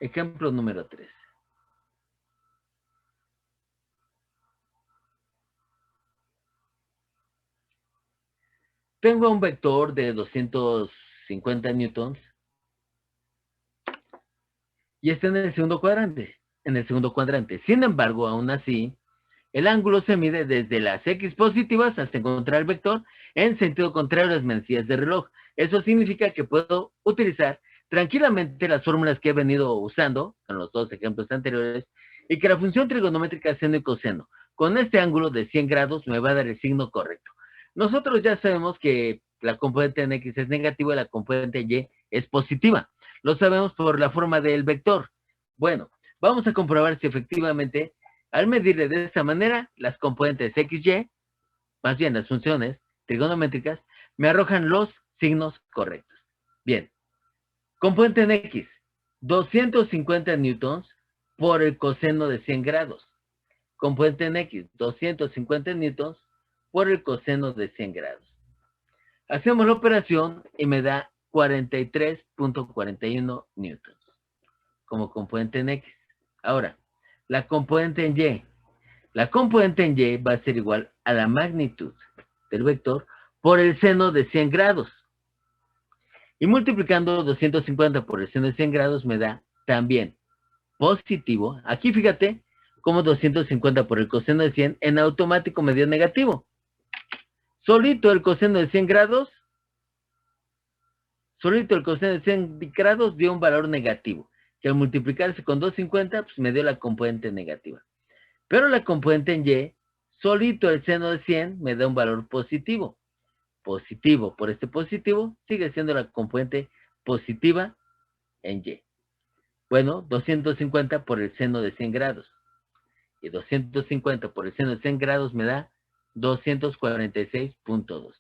Ejemplo número 3. Tengo un vector de 250 newtons y está en el segundo cuadrante. Sin embargo, aún así, el ángulo se mide desde las X positivas hasta encontrar el vector en sentido contrario a las manecillas de reloj. Eso significa que puedo utilizar tranquilamente las fórmulas que he venido usando en los dos ejemplos anteriores y que la función trigonométrica seno y coseno con este ángulo de 100 grados me va a dar el signo correcto. Nosotros ya sabemos que la componente en X es negativa y la componente en Y es positiva. Lo sabemos por la forma del vector. Bueno, vamos a comprobar si efectivamente al medirle de esta manera las componentes XY, más bien las funciones trigonométricas, me arrojan los signos correctos. Bien, componente en X, 250 newtons por el coseno de 100 grados. Componente en X, 250 newtons por el coseno de 100 grados. Hacemos la operación y me da 43.41 newtons como componente en X. Ahora, la componente en Y. La componente en Y va a ser igual a la magnitud del vector por el seno de 100 grados. Y multiplicando 250 por el seno de 100 grados me da también positivo. Aquí fíjate como 250 por el coseno de 100 en automático me dio negativo. Solito el coseno de 100 grados, dio un valor negativo. Que al multiplicarse con 250, pues me dio la componente negativa. Pero la componente en Y, solito el seno de 100, me da un valor positivo. Positivo por este positivo, sigue siendo la componente positiva en Y. Bueno, 250 por el seno de 100 grados. Y 250 por el seno de 100 grados me da 246.2.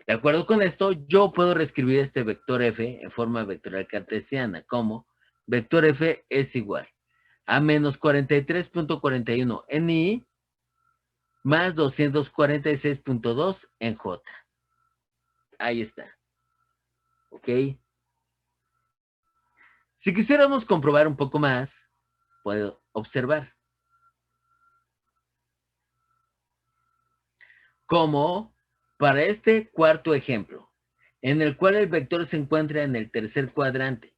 De acuerdo con esto, yo puedo reescribir este vector F en forma vectorial cartesiana como vector F es igual a menos 43.41 en Y más 246.2 en J. Ahí está. ¿Ok? Si quisiéramos comprobar un poco más, puedo observar como para este cuarto ejemplo, en el cual el vector se encuentra en el tercer cuadrante,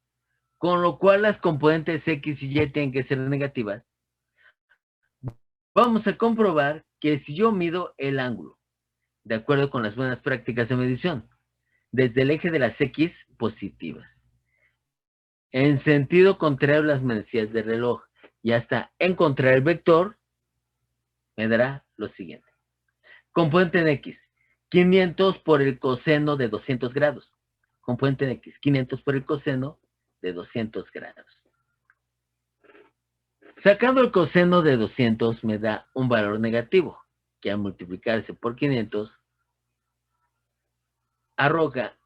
con lo cual las componentes X y Y tienen que ser negativas, vamos a comprobar que si yo mido el ángulo, de acuerdo con las buenas prácticas de medición, desde el eje de las X positivas, en sentido contrario a las manecillas del reloj, y hasta encontrar el vector, me dará lo siguiente. Componente en X, 500 por el coseno de 200 grados. Componente en X, 500 por el coseno de 200 grados. Sacando el coseno de 200 me da un valor negativo, que al multiplicarse por 500 arroja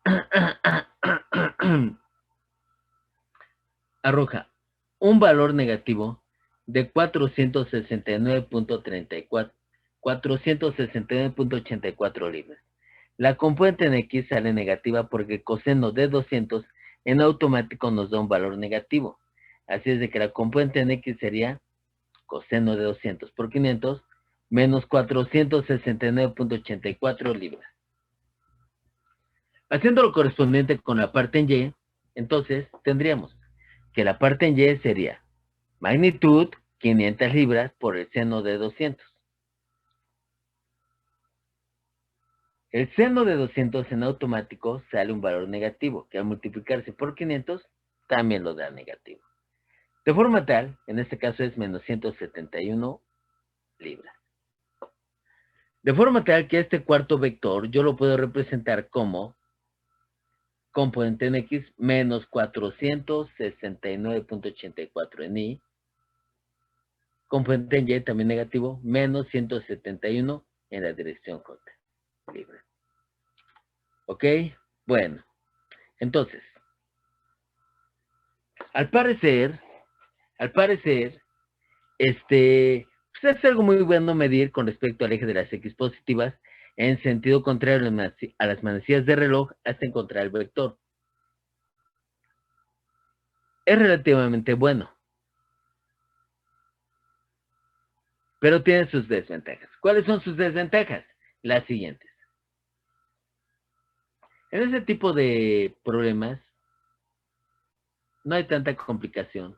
un valor negativo de 469.84 libras. La componente en X sale negativa porque el coseno de 200 en automático nos da un valor negativo. Así es de que la componente en X sería coseno de 200 por 500 menos 469.84 libras. Haciendo lo correspondiente con la parte en Y, entonces tendríamos que la parte en Y sería magnitud 500 libras por el seno de 200. El seno de 200 en automático sale un valor negativo, que al multiplicarse por 500 también lo da negativo. De forma tal, en este caso es menos 171 libras. De forma tal que este cuarto vector yo lo puedo representar como componente en X menos 469.84 en Y, componente en Y también negativo, menos 171 en la dirección J. Libre. ¿Ok? Bueno, entonces, al parecer, pues es algo muy bueno medir con respecto al eje de las X positivas en sentido contrario a las manecillas de reloj hasta encontrar el vector. Es relativamente bueno, pero tiene sus desventajas. ¿Cuáles son sus desventajas? Las siguientes. En ese tipo de problemas no hay tanta complicación,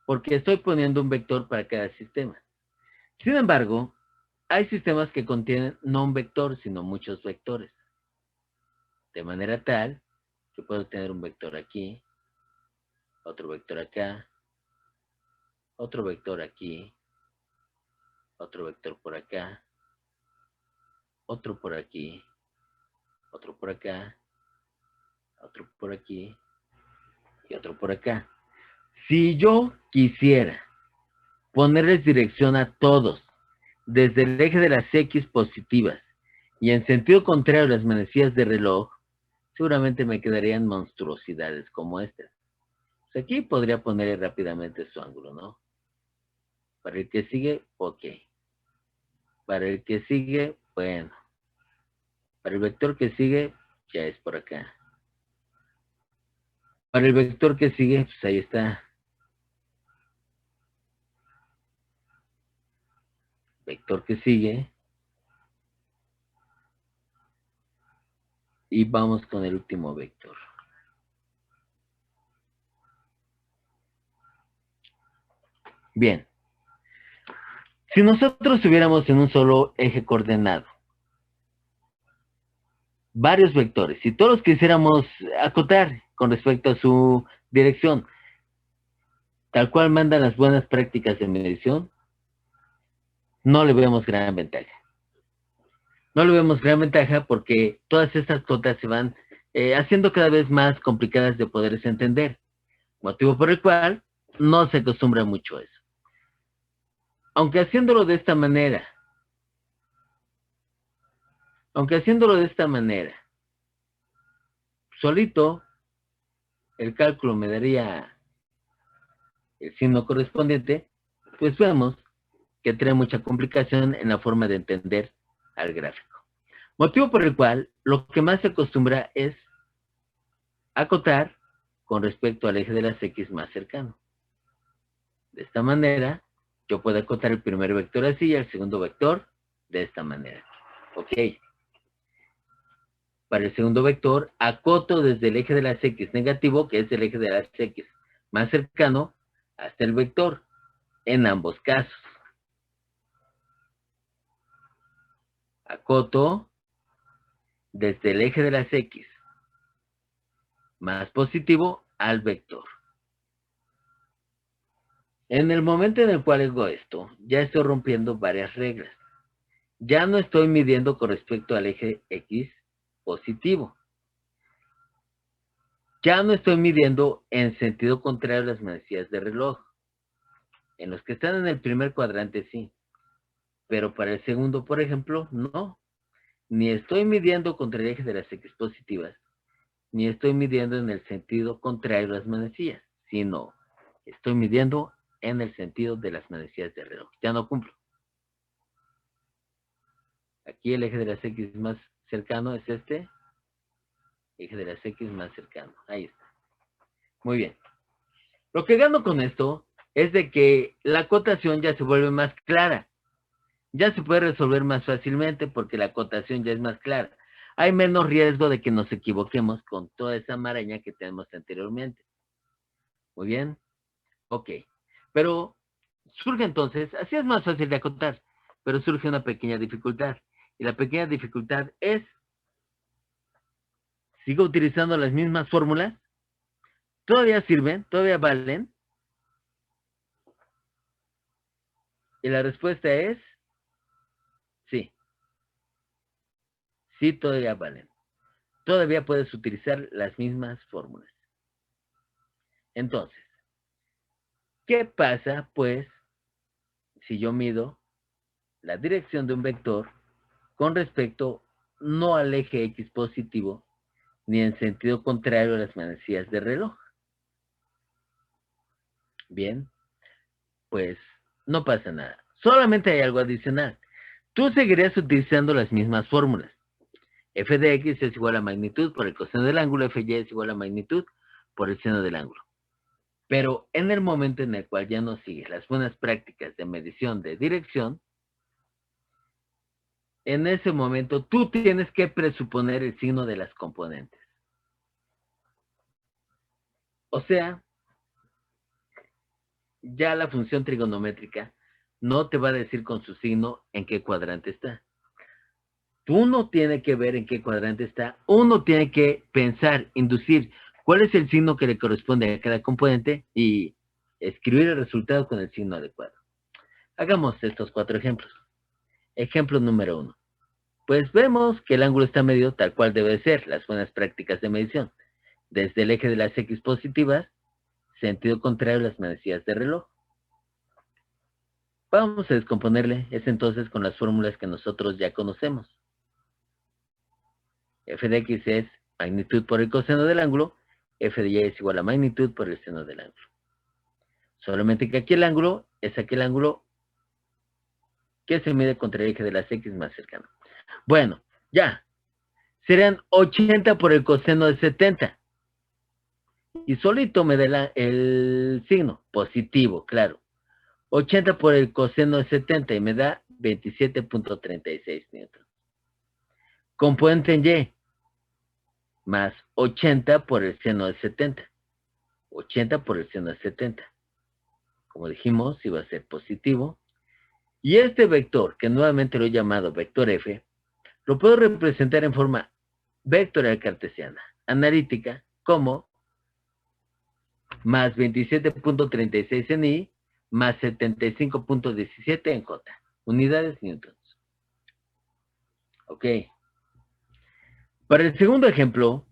porque estoy poniendo un vector para cada sistema. Sin embargo, hay sistemas que contienen no un vector, sino muchos vectores. De manera tal que puedo tener un vector aquí, otro vector acá, otro vector aquí, otro vector por acá, otro por aquí, otro por acá, otro por aquí y otro por acá. Si yo quisiera ponerles dirección a todos desde el eje de las X positivas y en sentido contrario a las manecillas de reloj, seguramente me quedarían monstruosidades como estas. Pues aquí podría ponerle rápidamente su ángulo, ¿no? Para el que sigue, ok. Para el que sigue, bueno. Para el vector que sigue, ya es por acá. Para el vector que sigue, pues ahí está. Vector que sigue. Y vamos con el último vector. Bien. Si nosotros estuviéramos en un solo eje coordenado, varios vectores, si todos quisiéramos acotar con respecto a su dirección, tal cual mandan las buenas prácticas de medición, no le vemos gran ventaja. No le vemos gran ventaja porque todas estas cotas se van haciendo cada vez más complicadas de poderse entender, motivo por el cual no se acostumbra mucho a eso. Aunque haciéndolo de esta manera, solito, el cálculo me daría el signo correspondiente, pues vemos que trae mucha complicación en la forma de entender al gráfico. Motivo por el cual lo que más se acostumbra es acotar con respecto al eje de las X más cercano. De esta manera, yo puedo acotar el primer vector así y el segundo vector de esta manera. Ok. Para el segundo vector, acoto desde el eje de las X negativo, que es el eje de las X más cercano, hasta el vector, en ambos casos. Acoto desde el eje de las X más positivo al vector. En el momento en el cual hago esto, ya estoy rompiendo varias reglas. Ya no estoy midiendo con respecto al eje X positivo. Ya no estoy midiendo en sentido contrario las manecillas de reloj. En los que están en el primer cuadrante sí, pero para el segundo, por ejemplo, no. Ni estoy midiendo contra el eje de las X positivas, ni estoy midiendo en el sentido contrario las manecillas, sino estoy midiendo en el sentido de las manecillas de reloj. Ya no cumplo. Aquí el eje de las X más cercano es este. Eje de las X más cercano. Ahí está. Muy bien. Lo que gano con esto es de que la acotación ya se vuelve más clara. Ya se puede resolver más fácilmente porque la acotación ya es más clara. Hay menos riesgo de que nos equivoquemos con toda esa maraña que tenemos anteriormente. Muy bien. Ok. Pero surge entonces, así es más fácil de acotar, pero surge una pequeña dificultad. Y la pequeña dificultad es, ¿sigo utilizando las mismas fórmulas? ¿Todavía sirven? ¿Todavía valen? Y la respuesta es, sí. Sí, todavía valen. Todavía puedes utilizar las mismas fórmulas. Entonces, ¿qué pasa, pues, si yo mido la dirección de un vector con respecto no al eje X positivo, ni en sentido contrario a las manecillas de reloj? Bien, pues no pasa nada. Solamente hay algo adicional. Tú seguirías utilizando las mismas fórmulas. F de X es igual a magnitud por el coseno del ángulo, Fy es igual a magnitud por el seno del ángulo. Pero en el momento en el cual ya no sigues las buenas prácticas de medición de dirección, en ese momento tú tienes que presuponer el signo de las componentes. O sea, ya la función trigonométrica no te va a decir con su signo en qué cuadrante está. Uno tiene que ver en qué cuadrante está, uno tiene que pensar, inducir cuál es el signo que le corresponde a cada componente y escribir el resultado con el signo adecuado. Hagamos estos 4 ejemplos. Ejemplo número 1. Pues vemos que el ángulo está medido tal cual debe ser, las buenas prácticas de medición. Desde el eje de las X positivas, sentido contrario a las manecillas de reloj. Vamos a descomponerle, es entonces con las fórmulas que nosotros ya conocemos. F de X es magnitud por el coseno del ángulo, F de Y es igual a magnitud por el seno del ángulo. Solamente que aquí el ángulo es aquel ángulo que se mide contra el eje de las X más cercano. Bueno, ya. Serían 80 por el coseno de 70. Y solito me da el signo positivo, claro. 80 por el coseno de 70 y me da 27.36 newtons. Componente en Y, más 80 por el seno de 70. 80 por el seno de 70. Como dijimos, iba a ser positivo. Y este vector, que nuevamente lo he llamado vector F, lo puedo representar en forma vectorial cartesiana, analítica, como más 27.36 en Y, más 75.17 en J. Unidades newtons. Ok. Para el segundo ejemplo,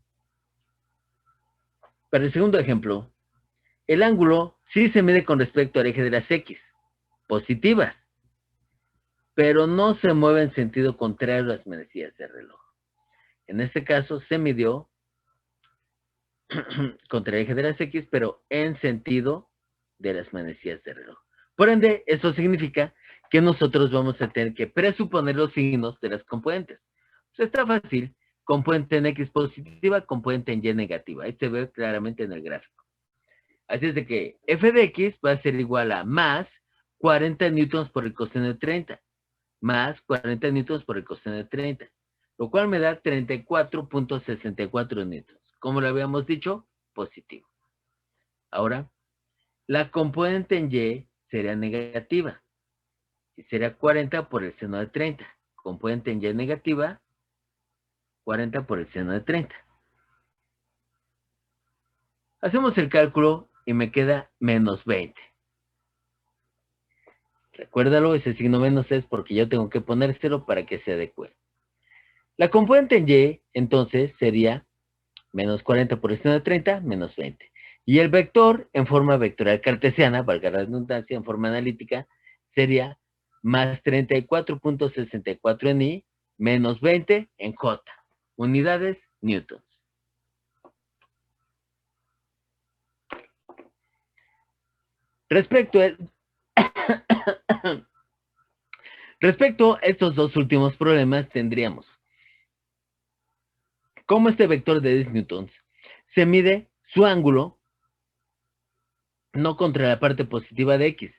el ángulo sí se mide con respecto al eje de las X, positivas, pero no se mueve en sentido contrario a las manecillas de reloj. En este caso se midió contra el eje de las X, pero en sentido de las manecillas de reloj. Por ende, eso significa que nosotros vamos a tener que presuponer los signos de las componentes. Pues está fácil. Componente en X positiva, componente en Y negativa. Ahí se ve claramente en el gráfico. Así es de que f de X va a ser igual a más 40 newtons por el coseno de 30. Más 40 newtons por el coseno de 30. Lo cual me da 34.64 newtons. Como lo habíamos dicho, positivo. Ahora, la componente en Y sería negativa. Y sería 40 por el seno de 30. Componente en Y negativa, 40 por el seno de 30. Hacemos el cálculo y me queda menos 20. Recuérdalo, ese signo menos es porque yo tengo que ponérselo para que se adecue. La componente en Y, entonces, sería menos 40 por el seno de 30, menos 20. Y el vector, en forma vectorial cartesiana, valga la redundancia, en forma analítica, sería más 34.64 en I, menos 20 en J. Unidades, newtons. Respecto a estos dos últimos problemas, tendríamos como este vector de 10 newtons se mide su ángulo no contra la parte positiva de X,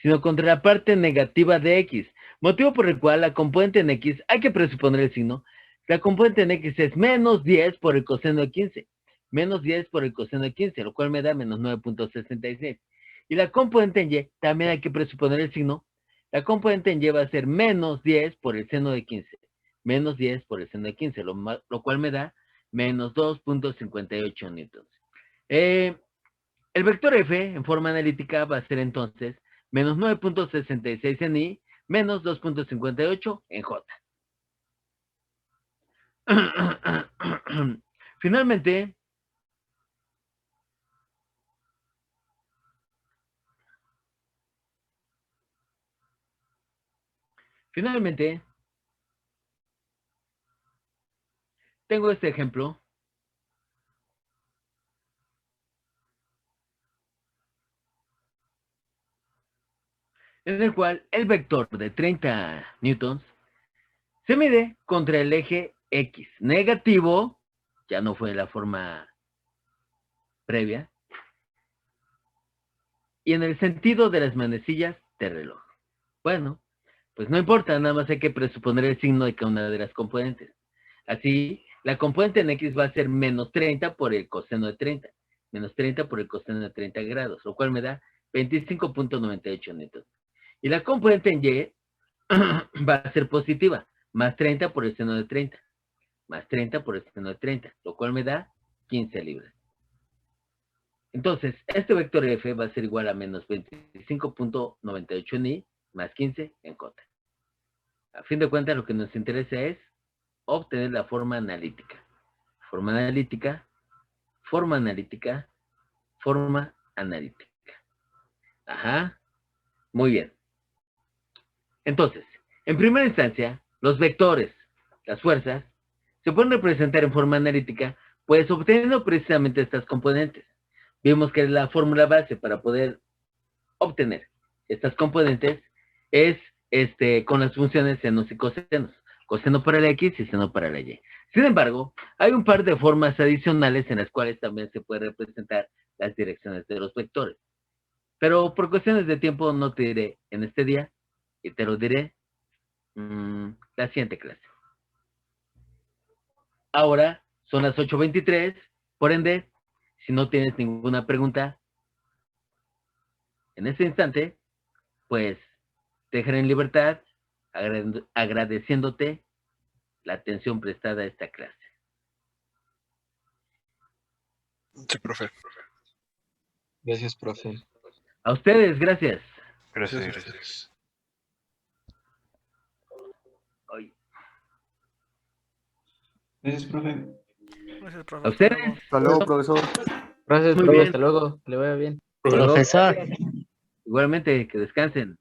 sino contra la parte negativa de X, motivo por el cual la componente en X, hay que presuponer el signo, la componente en X es menos 10 por el coseno de 15, menos 10 por el coseno de 15, lo cual me da menos 9.66. Y la componente en Y, también hay que presuponer el signo, la componente en Y va a ser menos 10 por el seno de 15, menos 10 por el seno de 15, lo cual me da menos 2.58 newtons. El vector F, en forma analítica, va a ser entonces menos 9.66 en I, menos 2.58 en J. Finalmente, tengo este ejemplo. En el cual el vector de 30 newtons se mide contra el eje X negativo, ya no fue la forma previa, y en el sentido de las manecillas de reloj. Bueno, pues no importa, nada más hay que presuponer el signo de cada una de las componentes. Así, la componente en X va a ser menos 30 por el coseno de 30, menos 30 por el coseno de 30 grados, lo cual me da 25.98 newtons. Y la componente en Y va a ser positiva, más 30 por el seno de 30, más 30 por el seno de 30, lo cual me da 15 libras. Entonces, este vector F va a ser igual a menos 25.98 en I, más 15 en J. A fin de cuentas, lo que nos interesa es obtener la forma analítica. Forma analítica, forma analítica, forma analítica. Ajá, muy bien. Entonces, en primera instancia, los vectores, las fuerzas, se pueden representar en forma analítica, pues obteniendo precisamente estas componentes. Vimos que la fórmula base para poder obtener estas componentes es con las funciones senos y cosenos. Coseno para la X y seno para la Y. Sin embargo, hay un par de formas adicionales en las cuales también se puede representar las direcciones de los vectores. Pero por cuestiones de tiempo no te diré en este día, y te lo diré la siguiente clase. Ahora son las 8:23, por ende, si no tienes ninguna pregunta en este instante, pues te dejaré en libertad agradeciéndote la atención prestada a esta clase. Sí, profe. Gracias, profe. A ustedes, gracias. Gracias. Ay, Gracias, profe. Gracias, profe. a ustedes. Hasta luego, profesor. Gracias, Muy profe. bien. Hasta luego. Que le vaya bien. Hasta luego. Profesor. Igualmente, que descansen.